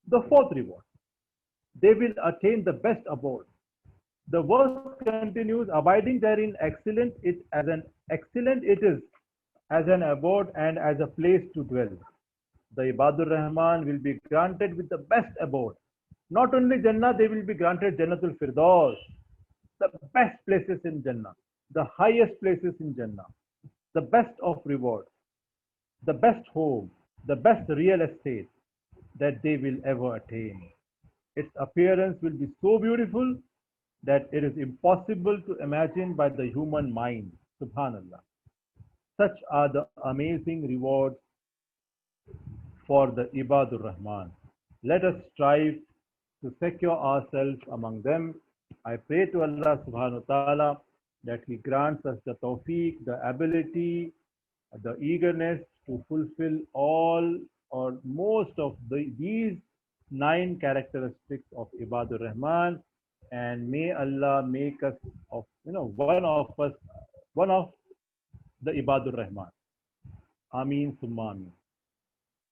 The fourth reward, they will attain the best abode. The verse continues, abiding therein excellent it is as an abode and as a place to dwell. The Ibadur Rahman will be granted with the best abode. Not only Jannah, they will be granted Jannatul Firdaus, the best places in Jannah, the highest places in Jannah, the best of reward, the best home, the best real estate that they will ever attain. Its appearance will be so beautiful that it is impossible to imagine by the human mind. Subhanallah. Such are the amazing rewards for the Ibadur Rahman. Let us strive to secure ourselves among them. I pray to Allah subhanahu wa ta'ala that He grants us the tawfiq, the ability, the eagerness to fulfill all or most of these 9 characteristics of Ibadur Rahman. And may Allah make us of one of the Ibadur Rahman. Ameen summa ameen.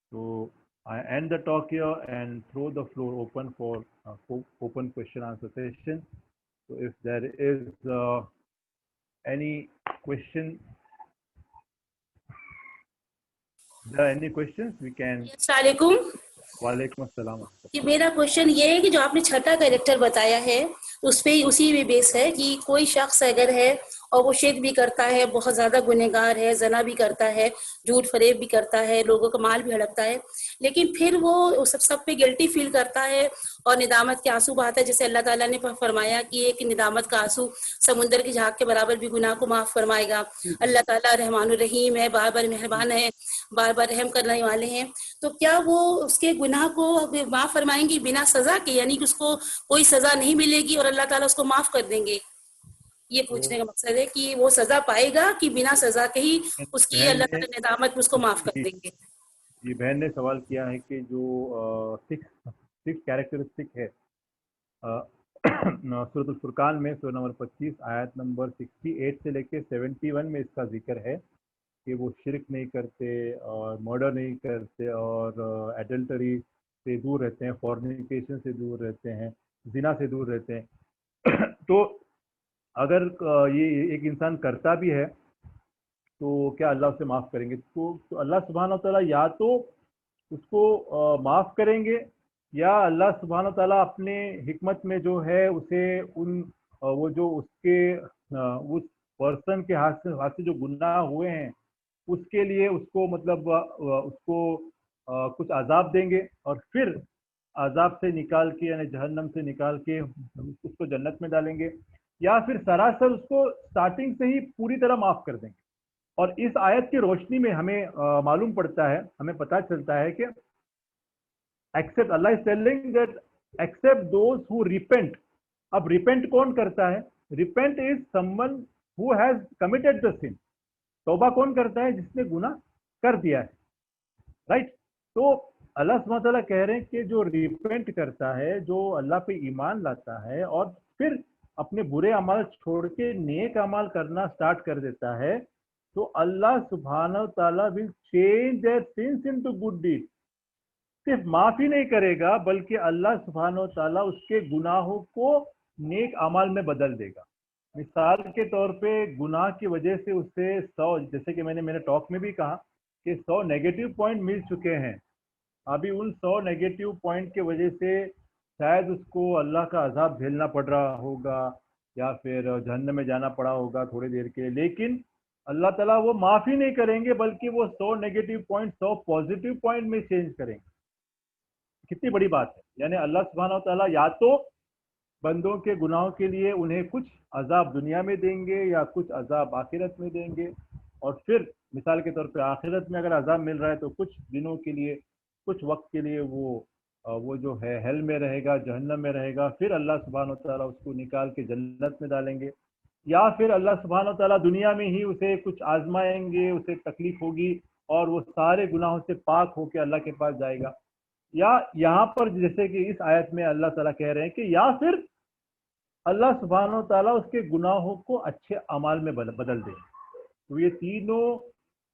So I end the talk here and throw the floor open for open question answer session. So if there is any question, there are any questions we can. Assalamualaikum. वालेकुम अस्सलाम. कि मेरा question ये है कि जो आपने छठा कैरेक्टर बताया है उस पे उसी में बेस है कि कोई शख्स अगर है اور وہ شرک بھی کرتا ہے, بہت زیادہ گنہگار ہے, زنا بھی کرتا ہے, جھوٹ فریب بھی کرتا ہے, لوگوں کا مال بھی ہڑپتا ہے, لیکن پھر وہ سب پہ گلٹی فیل کرتا ہے اور ندامت کے آنسو بہاتا ہے. جیسے اللہ تعالیٰ نے فرمایا کہ ایک ندامت کا آنسو سمندر کی جھاگ کے برابر بھی گناہ کو معاف فرمائے گا. اللہ تعالیٰ رحمان الرحیم ہے, بار بار مہربان ہے, بار بار رحم کرنے والے ہیں. تو کیا وہ اس کے گناہ کو معاف فرمائیں گی بنا سزا کے, یعنی کہ اس کو کوئی سزا نہیں ملے گی اور اللہ تعالیٰ اس کو معاف کر دیں گے؟ یہ پوچھنے کا مقصد ہے کہ وہ سزا پائے گا کہ بنا سزا کے ہی اس کی بہن اللہ نے تعالیٰ ندامت میں اس کو معاف کر جی دیں گے؟ جی بہن نے سوال کیا ہے کہ جو سکس کیریکٹرسٹک ہے سورۃ الفرقان میں سورہ نمبر 25 آیت نمبر 68 سے لے کے 71 میں اس کا ذکر ہے کہ وہ شرک نہیں کرتے اور مرڈر نہیں کرتے اور ایڈلٹری سے دور رہتے ہیں, فورنیکیشن سے دور رہتے ہیں, زنا سے دور رہتے ہیں. تو اگر یہ ایک انسان کرتا بھی ہے تو کیا اللہ اسے معاف کریں گے؟ تو اللہ سبحانہ و تعالیٰ یا تو اس کو معاف کریں گے, یا اللہ سبحانہ و تعالیٰ اپنے حکمت میں جو ہے اسے وہ جو اس کے اس پرسن کے ہاتھ سے جو گناہ ہوئے ہیں اس کے لیے اس کو مطلب اس کو کچھ عذاب دیں گے, اور پھر عذاب سے نکال کے یعنی جہنم سے نکال کے اس کو جنت میں ڈالیں گے, یا پھر سراسر اس کو سٹارٹنگ سے ہی پوری طرح معاف کر دیں گے. اور اس آیت کی روشنی میں ہمیں معلوم پڑتا ہے, ہمیں پتہ چلتا ہے کہ except Allah is telling that except those who repent. اب ریپینٹ کون کرتا ہے؟ Repent is someone who has committed the sin. توبہ کون کرتا ہے؟ جس نے گناہ کر دیا ہے, رائٹ. تو اللہ سبحانہ تعالیٰ کہہ رہے ہیں کہ جو ریپینٹ کرتا ہے, جو اللہ پہ ایمان لاتا ہے اور پھر اپنے برے اعمال چھوڑ کے نیک اعمال کرنا سٹارٹ کر دیتا ہے, تو اللہ سبحانہ تعالیٰ will change their sins into good deeds. صرف معافی نہیں کرے گا بلکہ اللہ سبحانہ تعالیٰ اس کے گناہوں کو نیک اعمال میں بدل دے گا. مثال کے طور پہ گناہ کی وجہ سے اسے 100, جیسے کہ میں نے ٹاک میں بھی کہا کہ 100 نیگیٹو پوائنٹ مل چکے ہیں. ابھی ان 100 نیگیٹو پوائنٹ کی وجہ سے شاید اس کو اللہ کا عذاب جھیلنا پڑ رہا ہوگا یا پھر جہنم میں جانا پڑا ہوگا تھوڑی دیر کے, لیکن اللہ تعالیٰ وہ معافی نہیں کریں گے بلکہ وہ 100 نیگیٹو پوائنٹ 100 پازیٹیو پوائنٹ میں چینج کریں گے. کتنی بڑی بات ہے. یعنی اللہ سبحانہ و تعالیٰ یا تو بندوں کے گناہوں کے لیے انہیں کچھ عذاب دنیا میں دیں گے یا کچھ عذاب آخرت میں دیں گے, اور پھر مثال کے طور پہ آخرت میں اگر عذاب مل رہا ہے تو کچھ دنوں کے لیے, کچھ وقت کے لیے وہ جو ہے ہیل میں رہے گا, جہنم میں رہے گا. پھر اللہ سبحانہ و تعالیٰ اس کو نکال کے جنت میں ڈالیں گے, یا پھر اللہ سبحانہ و تعالیٰ دنیا میں ہی اسے کچھ آزمائیں گے, اسے تکلیف ہوگی اور وہ سارے گناہوں سے پاک ہو کے اللہ کے پاس جائے گا. یا یہاں پر جیسے کہ اس آیت میں اللہ تعالیٰ کہہ رہے ہیں کہ یا پھر اللہ سبحانہ و تعالیٰ اس کے گناہوں کو اچھے اعمال میں بدل دے. تو یہ تینوں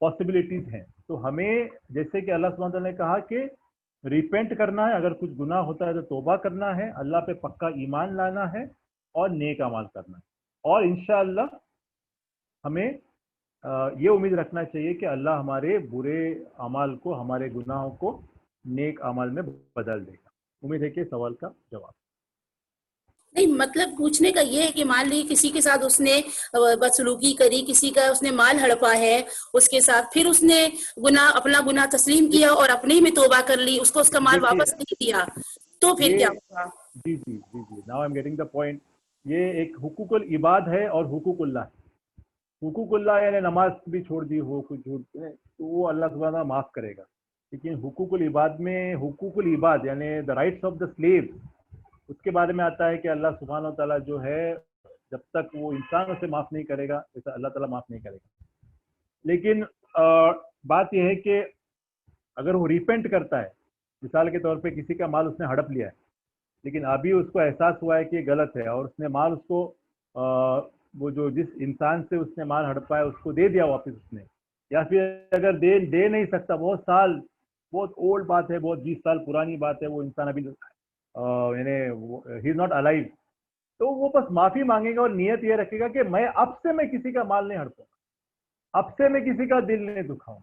پاسبلٹیز ہیں. تو ہمیں جیسے کہ اللہ سبحانہ و تعالیٰ نے کہا کہ ریپینٹ کرنا ہے, اگر کچھ گناہ ہوتا ہے تو توبہ کرنا ہے, اللہ پہ پکا ایمان لانا ہے اور نیک اعمال کرنا ہے, اور انشاءاللہ ہمیں یہ امید رکھنا چاہیے کہ اللہ ہمارے برے اعمال کو, ہمارے گناہوں کو نیک اعمال میں بدل دے گا. امید ہے کہ سوال کا جواب. نہیں, مطلب پوچھنے کا یہ ہے کہ مان لی کسی کے ساتھ اس نے بدسلوکی کری, کسی کا اس نے مال ہڑپا ہے اس کے ساتھ, پھر اس نے اپنا گناہ تسلیم کیا اور اپنے ہی میں توبہ کر لی, اس کو اس کا مال واپس نہیں دیا, تو پھر کیا ہوگا؟ جی جی جی جی now I'm getting the point. یہ ایک حقوق العباد ہے اور حقوق اللہ. حقوق اللہ یعنی نماز بھی چھوڑ دی ہو کچھ تو وہ اللہ سبحانہ معاف کرے گا, لیکن حقوق العباد میں حقوق العباد یعنی the rights of the slave, اس کے بارے میں آتا ہے کہ اللہ سبحانہ و تعالیٰ جو ہے جب تک وہ انسان اسے معاف نہیں کرے گا ایسا اللہ تعالیٰ معاف نہیں کرے گا. لیکن بات یہ ہے کہ اگر وہ ریپینٹ کرتا ہے, مثال کے طور پہ کسی کا مال اس نے ہڑپ لیا ہے لیکن ابھی اس کو احساس ہوا ہے کہ یہ غلط ہے اور اس نے مال اس کو وہ جو جس انسان سے اس نے مال ہڑپا ہے اس کو دے دیا واپس اس نے, یا پھر اگر دے نہیں سکتا, بہت سال, بہت اولڈ بات ہے, بہت 20 سال پرانی بات ہے, وہ انسان ابھی یعنی ہی از ناٹ الائیو, تو وہ بس معافی مانگے گا اور نیت یہ رکھے گا کہ میں اب سے میں کسی کا مال نہیں ہڑپوں گا, اب سے میں کسی کا دل نہیں دکھاؤں.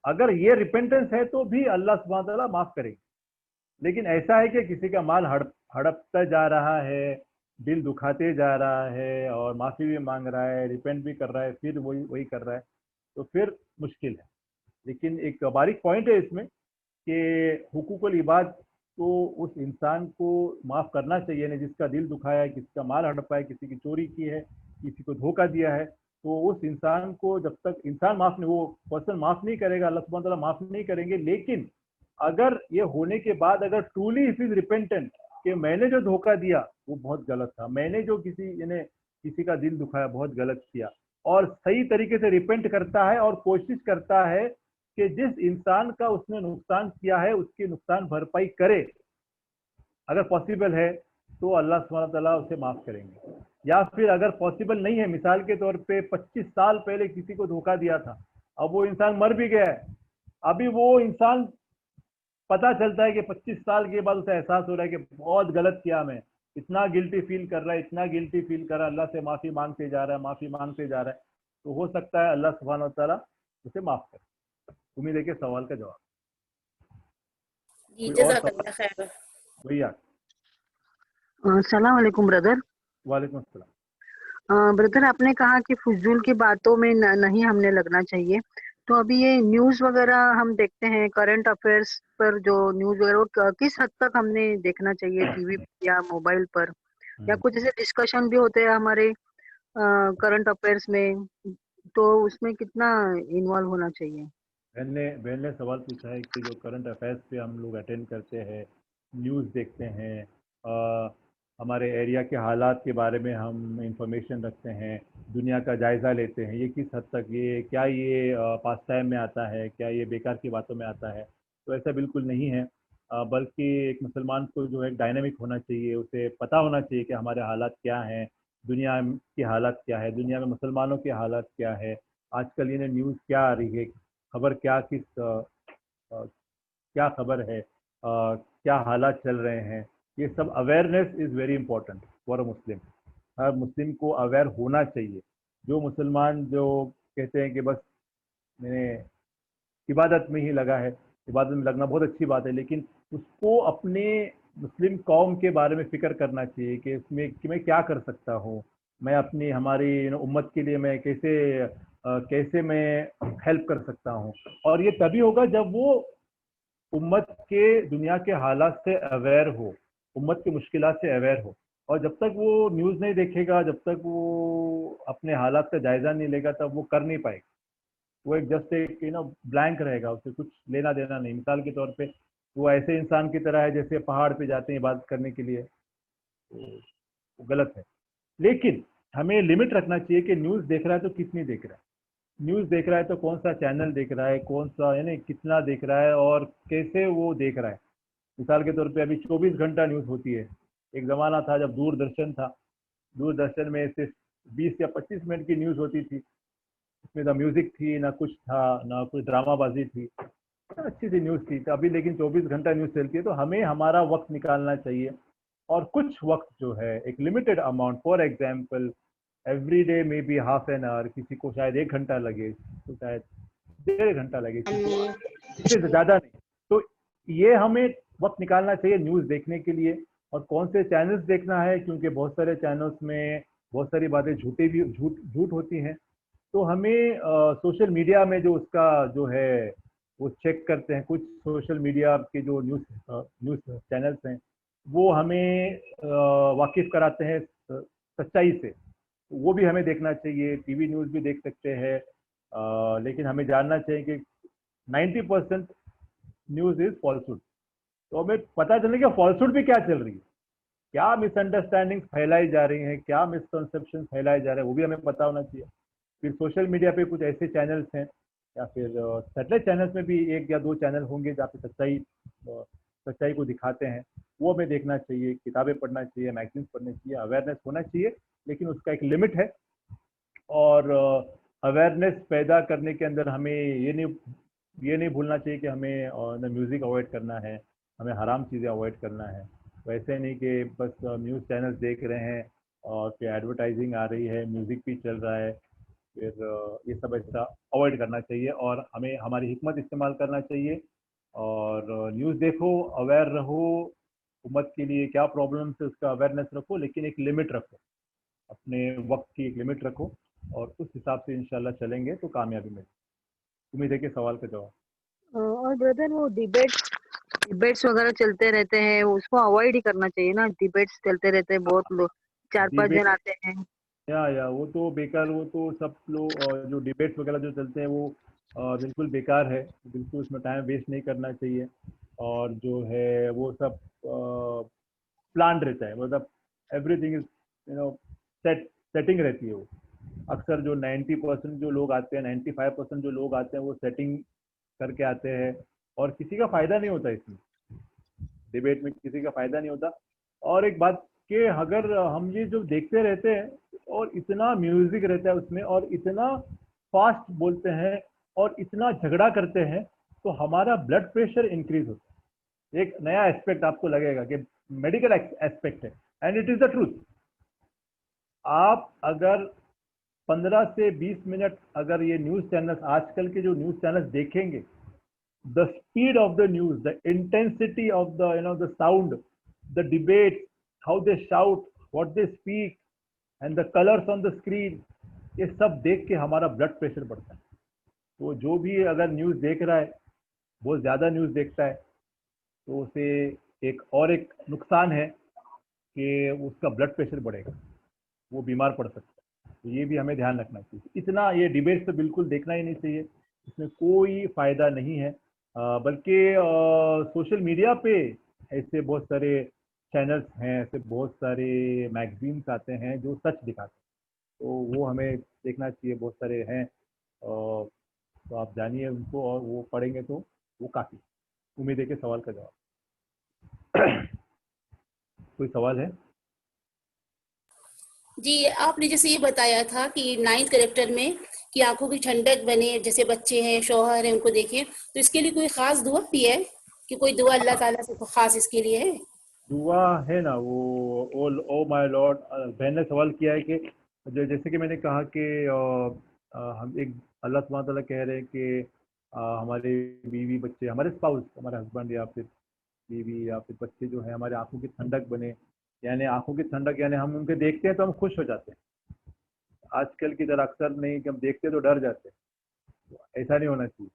اگر یہ ریپینٹنس ہے تو بھی اللہ سبحانہ تعالیٰ معاف کرے گا. لیکن ایسا ہے کہ کسی کا مال ہڑپتا جا رہا ہے दिल दुखाते जा रहा है और माफ़ी भी मांग रहा है, रिपेंट भी कर रहा है, फिर वही वही कर रहा है, तो फिर मुश्किल है। लेकिन एक बारीक पॉइंट है इसमें कि हुकूकुल इबाद तो उस इंसान को माफ़ करना चाहिए नहीं जिसका दिल दुखाया है, किसी का माल हड़पा है, किसी की चोरी की है, किसी को धोखा दिया है। तो उस इंसान को जब तक इंसान माफ़ नहीं, वो पर्सन माफ़ नहीं करेगा, अल्लाह सुब्हान तआला माफ़ नहीं करेंगे। लेकिन अगर ये होने के बाद अगर ट्रूली इफ इज रिपेंटेंट कि मैंने जो धोखा दिया वो बहुत गलत था, मैंने जो किसी का दिल दुखाया बहुत गलत किया, और सही तरीके से रिपेंट करता है और कोशिश करता है कि जिस इंसान का उसने नुकसान किया है उसकी नुकसान भरपाई करे, अगर पॉसिबल है तो अल्लाह सुब्हानहू तआला उसे माफ़ करेंगे। या फिर अगर पॉसिबल नहीं है, मिसाल के तौर पे 25 साल पहले किसी को धोखा दिया था, अब वो इंसान मर भी गया है, अभी वो इंसान पता चलता है कि 25 साल के बाद उसे एहसास हो रहा है कि बहुत गलत किया मैं, इतना गिल्टी फील कर रहा है, इतना गिल्टी फील कर रहा है, अल्लाह से माफ़ी मांगते जा रहा है, माफ़ी मांगते जा रहा है, तो हो सकता है अल्लाह सुब्हानहू तआला उसे माफ़ करे। उम्मीद है कि सवाल का जवाब। जी, कोई और सवाल? जज़ाकल्लाह खैर। भैया। अस्सलाम वालेकुम ब्रदर। वालेकुम अस्सलाम। ब्रदर आपने कहा कि फजूल की बातों में नहीं हमने लगना चाहिए, तो अभी ये न्यूज़ वगैरह हम देखते हैं, करंट अफेयर्स पर जो न्यूज़ वगैरह वो किस हद तक हमने देखना चाहिए टीवी या मोबाइल पर, या कुछ ऐसे डिस्कशन भी होते हैं हमारे करंट अफेयर्स में, तो उसमें कितना इन्वॉल्व होना चाहिए? बहन ने सवाल पूछा है कि जो करंट अफेयर्स पे हम लोग अटेंड करते हैं, न्यूज़ देखते हैं, हमारे एरिया के हालात के बारे में हम इंफॉर्मेशन रखते हैं, दुनिया का जायज़ा लेते हैं, ये किस हद तक क्या ये पास टाइम में आता है, क्या ये बेकार की बातों में आता है? तो ऐसा बिल्कुल नहीं है। बल्कि एक मुसलमान को जो है डायनामिक होना चाहिए, उसे पता होना चाहिए कि हमारे हालात क्या हैं, दुनिया की हालत क्या है, दुनिया में मुसलमानों की हालत क्या है, आजकल ये न्यूज़ क्या आ रही है, खबर क्या खबर है, क्या हालात चल रहे हैं, ये सब awareness is very important for a Muslim. हर मुस्लिम को अवेयर होना चाहिए। जो मुसलमान जो कहते हैं कि बस मैंने इबादत में ही लगा है, इबादत में लगना बहुत अच्छी बात है, लेकिन उसको अपने मुस्लिम कौम के बारे में फ़िक्र करना चाहिए कि इसमें कि मैं क्या कर सकता हूँ, मैं अपनी हमारी उम्मत के लिए मैं कैसे मैं हेल्प कर सकता हूँ। और ये तभी होगा जब वो उम्मत के दुनिया के हालात से अवेयर हो, उम्मत की मुश्किलात से अवेयर हो। और जब तक वो न्यूज़ नहीं देखेगा, जब तक वो अपने हालात का जायज़ा नहीं लेगा, तब वो कर नहीं पाएगा। वो एक जस्ट एक ब्लैंक रहेगा, उससे कुछ लेना देना नहीं। मिसाल के तौर पे वो ऐसे इंसान की तरह है जैसे पहाड़ पे जाते हैं इबादत करने के लिए, तो वो गलत है। लेकिन हमें लिमिट रखना चाहिए कि न्यूज़ देख रहा है तो कितनी देख रहा है, न्यूज़ देख रहा है तो कौन सा चैनल देख रहा है, कौन सा यानी कितना देख रहा है और कैसे वो देख रहा है। मिसाल के तौर पे अभी 24 घंटा न्यूज़ होती है। एक ज़माना था जब दूरदर्शन था, दूरदर्शन में सिर्फ 20 या 25 मिनट की न्यूज़ होती थी, उसमें ना म्यूज़िक थी, ना कुछ था, ना कोई ड्रामाबाजी थी, अच्छी सी न्यूज़ थी। तो अभी लेकिन 24 घंटा न्यूज़ चलती है, तो हमें हमारा वक्त निकालना चाहिए। और कुछ वक्त जो है एक limited amount, for example every day may be half an hour, किसी को शायद 1 घंटा लगे, तो शायद 1.5 घंटा लगे, किसी को इससे ज़्यादा नहीं। तो ये हमें वक्त निकालना चाहिए न्यूज़ देखने के लिए। और कौन से चैनल्स देखना है, क्योंकि बहुत सारे चैनल्स में बहुत सारी बातें झूठ होती हैं। तो हमें सोशल मीडिया में जो उसका जो है वो चेक करते हैं, कुछ सोशल मीडिया के जो न्यूज़ चैनल्स हैं वो हमें वाकिफ़ कराते हैं सच्चाई से, वो भी हमें देखना चाहिए। टीवी न्यूज़ भी देख सकते हैं, लेकिन हमें जानना चाहिए कि 90% न्यूज़ इज़ फॉल्सहुड। तो हमें पता चले कि फॉल्सहुड भी क्या चल रही है, क्या मिसअंडरस्टैंडिंग फैलाई जा रही हैं, क्या मिसकंसेप्शन फैलाए जा रहे हैं, वो भी हमें पता होना चाहिए। फिर सोशल मीडिया पे कुछ ऐसे चैनल्स हैं, या फिर सैटेलाइट चैनल्स में भी 1 या 2 चैनल होंगे जहाँ पे सच्चाई को दिखाते हैं, वो हमें देखना चाहिए। किताबें पढ़ना चाहिए, मैगजीन्स पढ़नी चाहिए, अवेयरनेस होना चाहिए, लेकिन उसका एक लिमिट है। और अवेयरनेस पैदा करने के अंदर हमें ये नहीं भूलना चाहिए कि हमें म्यूज़िक अवॉइड करना है, हमें हराम चीज़ें अवॉइड करना है। वैसे नहीं कि बस न्यूज़ चैनल्स देख रहे हैं और फिर एडवर्टाइजिंग आ रही है, म्यूज़िक भी चल रहा है, फिर ये सब ऐसा अवॉइड करना चाहिए। और हमें हमारी हिकमत इस्तेमाल करना चाहिए। और न्यूज़ देखो, अवेयर रहो, امت کے لیے کیا پرابلمس ہے اس کا اویئرنیس رکھو, لیکن ایک لمٹ رکھو, اپنے وقت کی ایک لمٹ رکھو, اور اس حساب سے انشاءاللہ چلیں گے تو کامیابی ملے. امید ہے کہ سوال کا جواب. اور بردر وہ ڈیبیٹس وغیرہ چلتے رہتے ہیں, اس کو اوائڈ ہی کرنا چاہیے نا. ڈیبیٹس چلتے رہتے ہیں, بہت لوگ 4-5 جن آتے ہیں. یا وہ تو بیکار, وہ تو سب لوگ جو ڈیبیٹس وغیرہ جو چلتے ہیں وہ بالکل بیکار ہے, بالکل اس میں ٹائم ویسٹ نہیں کرنا چاہیے. اور جو ہے وہ سب پلانڈ رہتا ہے, مطلب ایوری تھنگ از سیٹنگ رہتی ہے. وہ اکثر جو 90% جو لوگ آتے ہیں, 95% جو لوگ آتے ہیں وہ سیٹنگ کر کے آتے ہیں, اور کسی کا فائدہ نہیں ہوتا اس میں, ڈیبیٹ میں کسی کا فائدہ نہیں ہوتا. اور ایک بات کہ اگر ہم یہ جو دیکھتے رہتے ہیں اور اتنا میوزک رہتا ہے اس میں, اور اتنا فاسٹ بولتے ہیں اور اتنا جھگڑا کرتے ہیں, تو ہمارا بلڈ پریشر انکریز ہوتا ہے. ایک نیا اسپیکٹ آپ کو لگے گا کہ میڈیکل اسپیکٹ ہے, and it is the truth. آپ اگر 15 سے 20 منٹ اگر یہ نیوز چینلز, آج کل کے جو نیوز چینلز دیکھیں گے, the speed of the news, the intensity of the the sound, the debate, how they shout, what they speak, and the colors on the screen, یہ سب دیکھ کے ہمارا بلڈ پریشر بڑھتا ہے. تو جو بھی اگر نیوز دیکھ رہا ہے, بہت زیادہ نیوز دیکھتا ہے, تو اسے ایک نقصان ہے کہ اس کا بلڈ پریشر بڑھے گا, وہ بیمار پڑ سکتا ہے. تو یہ بھی ہمیں دھیان رکھنا چاہیے. اتنا یہ ڈیبیٹ تو بالکل دیکھنا ہی نہیں چاہیے, اس میں کوئی فائدہ نہیں ہے. بلکہ سوشل میڈیا پہ ایسے بہت سارے چینلز ہیں, ایسے بہت سارے میگزینس آتے ہیں جو سچ دکھاتے ہیں, تو وہ ہمیں دیکھنا چاہیے. بہت سارے ہیں, تو آپ جانیے ان کو, اور وہ پڑھیں گے تو وہ کافی. امید ہے کہ سوال کا جواب. کوئی سوال ہے؟ جی, آپ نے جیسے یہ بتایا تھا کہ 9th کریکٹر میں کہ آنکھوں کی ٹھنڈک بنے, جیسے بچے ہیں, شوہر ہیں, ان کو دیکھیں, تو اس کے لیے کوئی خاص دعا بھی ہے کہ کوئی دعا اللہ تعالیٰ سے خاص اس کے لیے ہے؟ دعا ہے نا, وہ او مائی لارڈ, بہن نے سوال کیا ہے کہ جیسے کہ میں نے کہا کہ ہم ایک اللہ سبحانہ تعالیٰ کہہ رہے ہیں کہ ہمارے بیوی بچے, ہمارے اسپاؤس, ہمارے ہسبینڈ یا پھر بیوی یا پھر بچے جو ہیں ہمارے آنکھوں کی ٹھنڈک بنے. یعنی آنکھوں کی ٹھنڈک یعنی ہم ان کے دیکھتے ہیں تو ہم خوش ہو جاتے ہیں. آج کل کی طرح اکثر نہیں کہ ہم دیکھتے تو ڈر جاتے ہیں, ایسا نہیں ہونا چاہیے.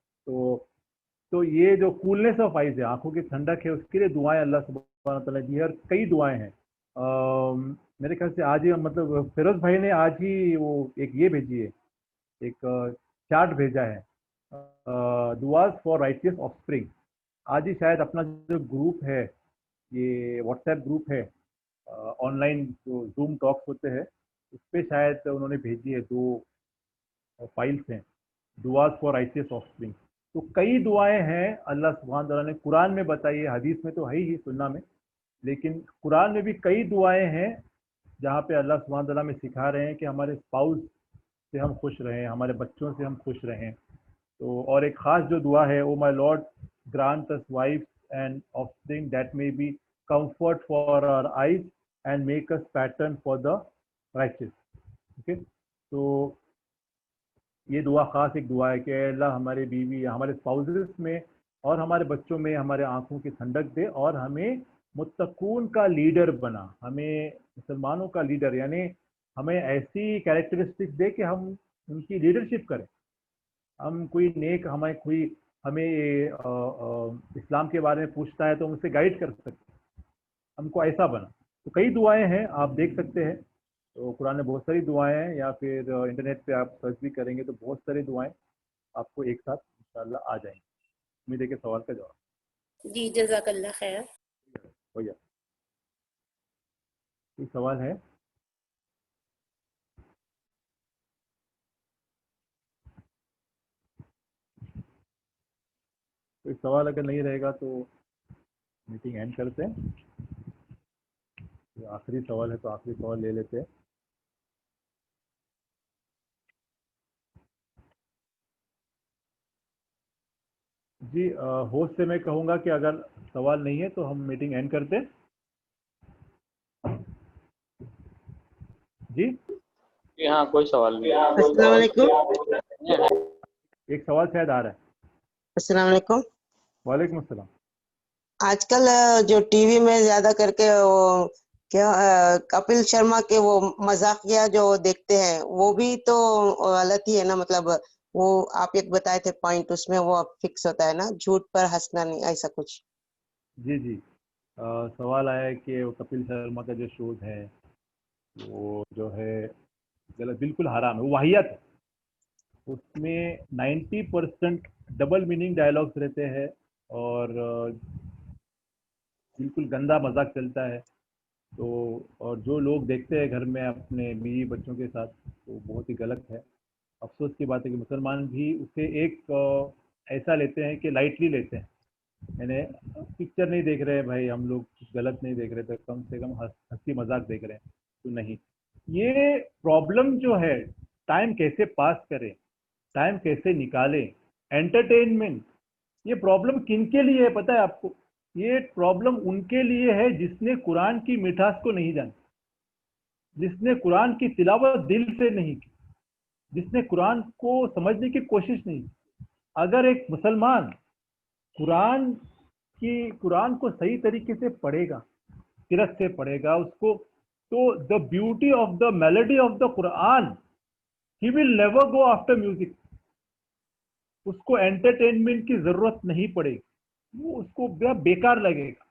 تو یہ جو کولنس آف آئیز ہے, آنکھوں کی ٹھنڈک ہے, اس کے لیے دعائیں اللہ سبحانہ تعالیٰ دی ہے, اور کئی دعائیں ہیں. میرے خیال سے آج ہی مطلب فیروز بھائی نے آج ہی وہ ایک یہ بھیجی ہے, ایک چارٹ بھیجا ہے, دعاز فار رائٹیس آف اسپرنگ. آج ہی شاید اپنا جو گروپ ہے, یہ واٹس ایپ گروپ ہے, آن لائن جو زوم ٹاکس ہوتے ہیں, اس پہ شاید انہوں نے بھیجی ہے 2 فائلس ہیں, دعاز فار رائٹیس آف اسپرنگ. تو کئی دعائیں ہیں اللہ سبحانہ تعالیٰ نے قرآن میں بتائی ہے, حدیث میں تو ہے ہی, سننا میں, لیکن قرآن میں بھی کئی دعائیں ہیں جہاں پہ اللہ سبحانہ تعالیٰ میں سکھا رہے ہیں کہ ہمارے اسپاؤس سے ہم خوش رہیں, ہمارے بچوں سے ہم خوش رہیں. تو اور ایک خاص جو دعا ہے, او مائی lord grant us wives and offspring that may be comfort for our eyes and make us pattern for the righteous. Okay, تو یہ دعا خاص ایک دعا ہے کہ اے اللہ ہمارے بیوی, ہمارے اسپاؤزز میں اور ہمارے بچوں میں ہمارے آنکھوں کی ٹھنڈک دے, اور ہمیں متقون کا لیڈر بنا, ہمیں مسلمانوں کا لیڈر, یعنی ہمیں ایسی کیریکٹرسٹکس دے کہ ہم ان کی لیڈرشپ کریں. ہم کوئی نیک, ہمیں اسلام کے بارے میں پوچھتا ہے تو ہم اسے گائیڈ کر سکتے ہیں, ہم کو ایسا بنا. تو کئی دعائیں ہیں, آپ دیکھ سکتے ہیں. تو قرآن میں بہت ساری دعائیں ہیں, یا پھر انٹرنیٹ پہ آپ سرچ بھی کریں گے تو بہت ساری دعائیں آپ کو ایک ساتھ انشاءاللہ آ جائیں گی. امید ہے کہ سوال کا جواب. جی, جزاک اللہ خیر. ہو گیا. کوئی سوال ہے؟ کوئی سوال اگر نہیں رہے گا تو میٹنگ اینڈ کرتے ہیں. آخری سوال ہے تو آخری سوال لے لیتے ہیں. جی, ہوسٹ سے میں کہوں گا کہ اگر سوال نہیں ہے تو ہم میٹنگ اینڈ کرتے ہیں. جی ہاں, کوئی سوال نہیں. السلام علیکم. ایک سوال شاید آ رہا ہے. السلام علیکم. وعلیکم السلام. آج کل جو ٹی وی میں زیادہ کر کے وہ کیا کپل شرما کے وہ مزاقیہ جو دیکھتے ہیں وہ بھی تو غلط ہی ہے نا. مطلب وہ آپ ایک بتائے تھے پوائنٹ, اس میں وہ فکس ہوتا ہے نا, جھوٹ پر ہنسنا نہیں, ایسا کچھ. جی جی سوال آیا ہے کہ وہ کپل شرما کا جو شوز ہے وہ جو ہے غلط, بالکل حرام ہے, وہ واہیات ہے. اس میں 90% ڈبل میننگ ڈائلاگس رہتے ہیں اور بالکل گندا مذاق چلتا ہے. تو اور جو لوگ دیکھتے ہیں گھر میں اپنے بیوی بچوں کے ساتھ تو بہت ہی غلط ہے. افسوس کی بات ہے کہ مسلمان بھی اسے ایک ایسا لیتے ہیں کہ لائٹلی لیتے ہیں, یعنی پکچر نہیں دیکھ رہے بھائی, ہم لوگ کچھ غلط نہیں دیکھ رہے تو کم سے کم ہنسی مذاق دیکھ رہے ہیں. تو نہیں, یہ پرابلم جو ہے ٹائم کیسے پاس کریں, ٹائم کیسے نکالیں, انٹرٹینمنٹ, یہ پرابلم کن کے لیے ہے پتہ ہے آپ کو؟ یہ پرابلم ان کے لیے ہے جس نے قرآن کی مٹھاس کو نہیں جانا, جس نے قرآن کی تلاوت دل سے نہیں کی, جس نے قرآن کو سمجھنے کی کوشش نہیں کی. اگر ایک مسلمان قرآن کو صحیح طریقے سے پڑھے گا, قرأت سے پڑھے گا اس کو, تو the beauty of the melody of the Quran, he will never go after music. اس کو انٹرٹینمنٹ کی ضرورت نہیں پڑے گی, وہ اس کو بیکار لگے گا.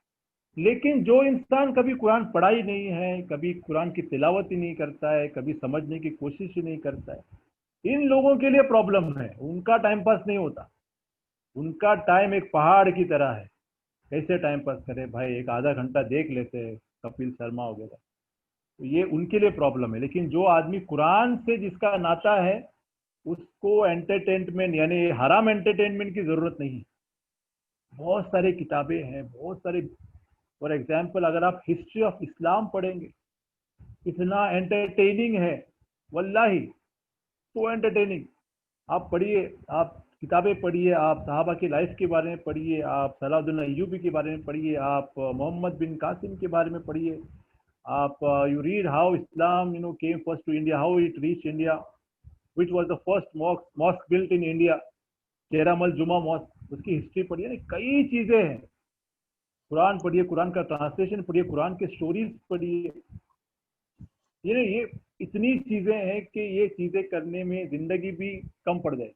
لیکن جو انسان کبھی قرآن پڑھا ہی نہیں ہے, کبھی قرآن کی تلاوت ہی نہیں کرتا ہے, کبھی سمجھنے کی کوشش ہی نہیں کرتا ہے, ان لوگوں کے لیے پرابلم ہے. ان کا ٹائم پاس نہیں ہوتا, ان کا ٹائم ایک پہاڑ کی طرح ہے. کیسے ٹائم پاس کرے بھائی, ایک آدھا گھنٹہ دیکھ لیتے ہیں کپل شرما وغیرہ, تو یہ ان کے لیے پرابلم ہے. لیکن جو آدمی قرآن سے جس کا ناطہ ہے اس کو انٹرٹینمنٹ یعنی حرام انٹرٹینمنٹ کی ضرورت نہیں ہے. بہت ساری کتابیں ہیں, بہت سارے, فار ایگزامپل اگر آپ ہسٹری آف اسلام پڑھیں گے اتنا انٹرٹیننگ ہے واللہ, تو انٹرٹیننگ. آپ پڑھیے, آپ کتابیں پڑھیے, آپ صحابہ کی لائف کے بارے میں پڑھیے, آپ صلاح الدین ایوبی کے بارے میں پڑھیے, آپ محمد بن قاسم کے بارے میں پڑھیے, آپ you read how Islam came first to India, how it reached India, which was the first mosque built in India, Cheraman Juma mosque, اس کی ہسٹری پڑھیے. کئی چیزیں ہیں. قرآن پڑھیے, قرآن کا ٹرانسلیشن پڑھیے, قرآن کے سٹوریز پڑھیے. یہ اتنی چیزیں ہیں کہ یہ چیزیں کرنے میں زندگی بھی کم پڑ جائے.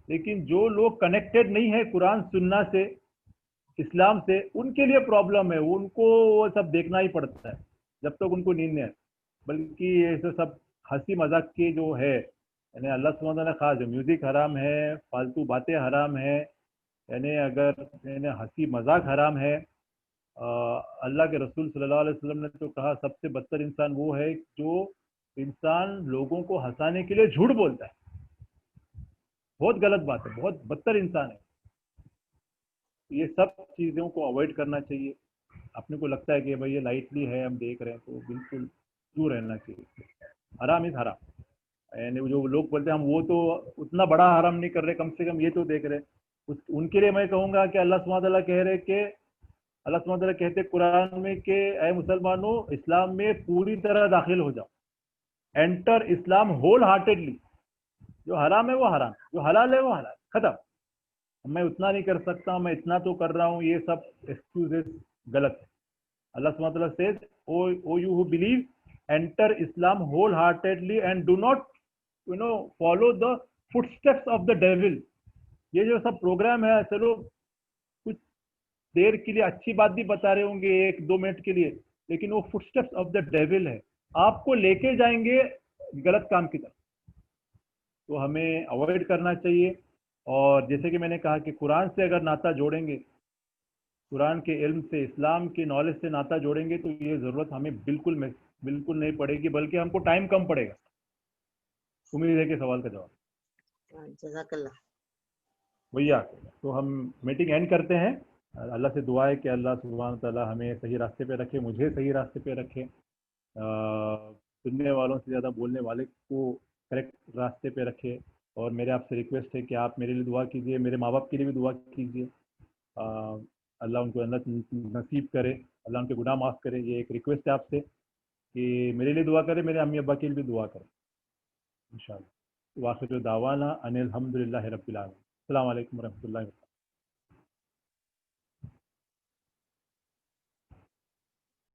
لیکن جو لوگ کنیکٹڈ نہیں ہے قرآن سننا سے, اسلام سے, ان کے لیے پرابلم ہے. ان کو وہ سب دیکھنا ہی پڑتا ہے جب تک ان کو نیند نہیں آئے. بلکہ ایسے سب ہنسی مذاق کے جو ہے, یعنی اللہ سبحانہ وتعالیٰ نے خاص, جو میوزک حرام ہے, فالتو باتیں حرام ہے, یعنی اگر ہنسی مذاق حرام ہے. اللہ کے رسول صلی اللہ علیہ وسلم نے تو کہا سب سے بدتر انسان وہ ہے جو انسان لوگوں کو ہنسانے کے لیے جھوٹ بولتا ہے. بہت غلط بات ہے, بہت بدتر انسان ہے. یہ سب چیزوں کو اوائڈ کرنا چاہیے. اپنے کو لگتا ہے کہ بھائی یہ لائٹلی ہے, ہم دیکھ رہے ہیں, تو بالکل دور رہنا چاہیے. حرام از حرام. یعنی جو لوگ بولتے ہیں ہم وہ تو اتنا بڑا حرام نہیں کر رہے, کم سے کم یہ تو دیکھ رہے. ان کے لیے میں کہوں گا کہ اللہ سبحانہ تعالیٰ کہہ رہے کہ اللہ سبحانہ تعالیٰ کہتے قرآن میں کہ اے مسلمانوں اسلام میں پوری طرح داخل ہو جاؤ, انٹر اسلام ہول ہارٹیڈلی. جو حرام ہے وہ حرام, جو حلال ہے وہ حلال, ختم. میں اتنا نہیں کر سکتا, میں اتنا تو کر رہا ہوں, یہ سب ایکسکیوزز غلط ہے. اللہ سبحانہ تعالیٰ says, O you who believe, enter Islam wholeheartedly and do not follow the footsteps of the devil. یہ جو سب پروگرام ہے, چلو کچھ دیر کے لیے اچھی بات بھی بتا رہے ہوں گے 1-2 منٹ کے لیے, لیکن وہ footsteps of the devil ہے, آپ کو لے کے جائیں گے غلط کام کی طرف. تو ہمیں اوائڈ کرنا چاہیے. اور جیسے کہ میں نے کہا کہ قرآن سے اگر ناطہ جوڑیں گے, قرآن کے علم سے, اسلام کے نالج سے ناطہ جوڑیں گے, تو یہ ضرورت ہمیں بالکل نہیں پڑے گی, بلکہ ہم کو ٹائم کم پڑے گا. امید ہے کہ سوال کا جواب. جزاک اللہ. بھیا تو ہم میٹنگ اینڈ کرتے ہیں. اللہ سے دعا ہے کہ اللہ سبحانہ تعالیٰ ہمیں صحیح راستے پہ رکھے, مجھے صحیح راستے پہ رکھے, سننے والوں سے زیادہ بولنے والے کو کریکٹ راستے پہ رکھے. اور میرے آپ سے ریکویسٹ ہے کہ آپ میرے لیے دعا کیجیے, میرے ماں باپ کے لیے بھی دعا کیجیے. اللہ ان کو جنت نصیب کرے, اللہ ان کے گناہ معاف کرے. یہ ایک ریکویسٹ ہے آپ سے کہ میرے لیے دعا کرے, میرے امی ابا کے لیے بھی دعا کرے انشاءاللہ. واخر دعوانا ان الحمد للہ رب العالمین. السلام علیکم ورحمۃ اللہ وبرکاتہ.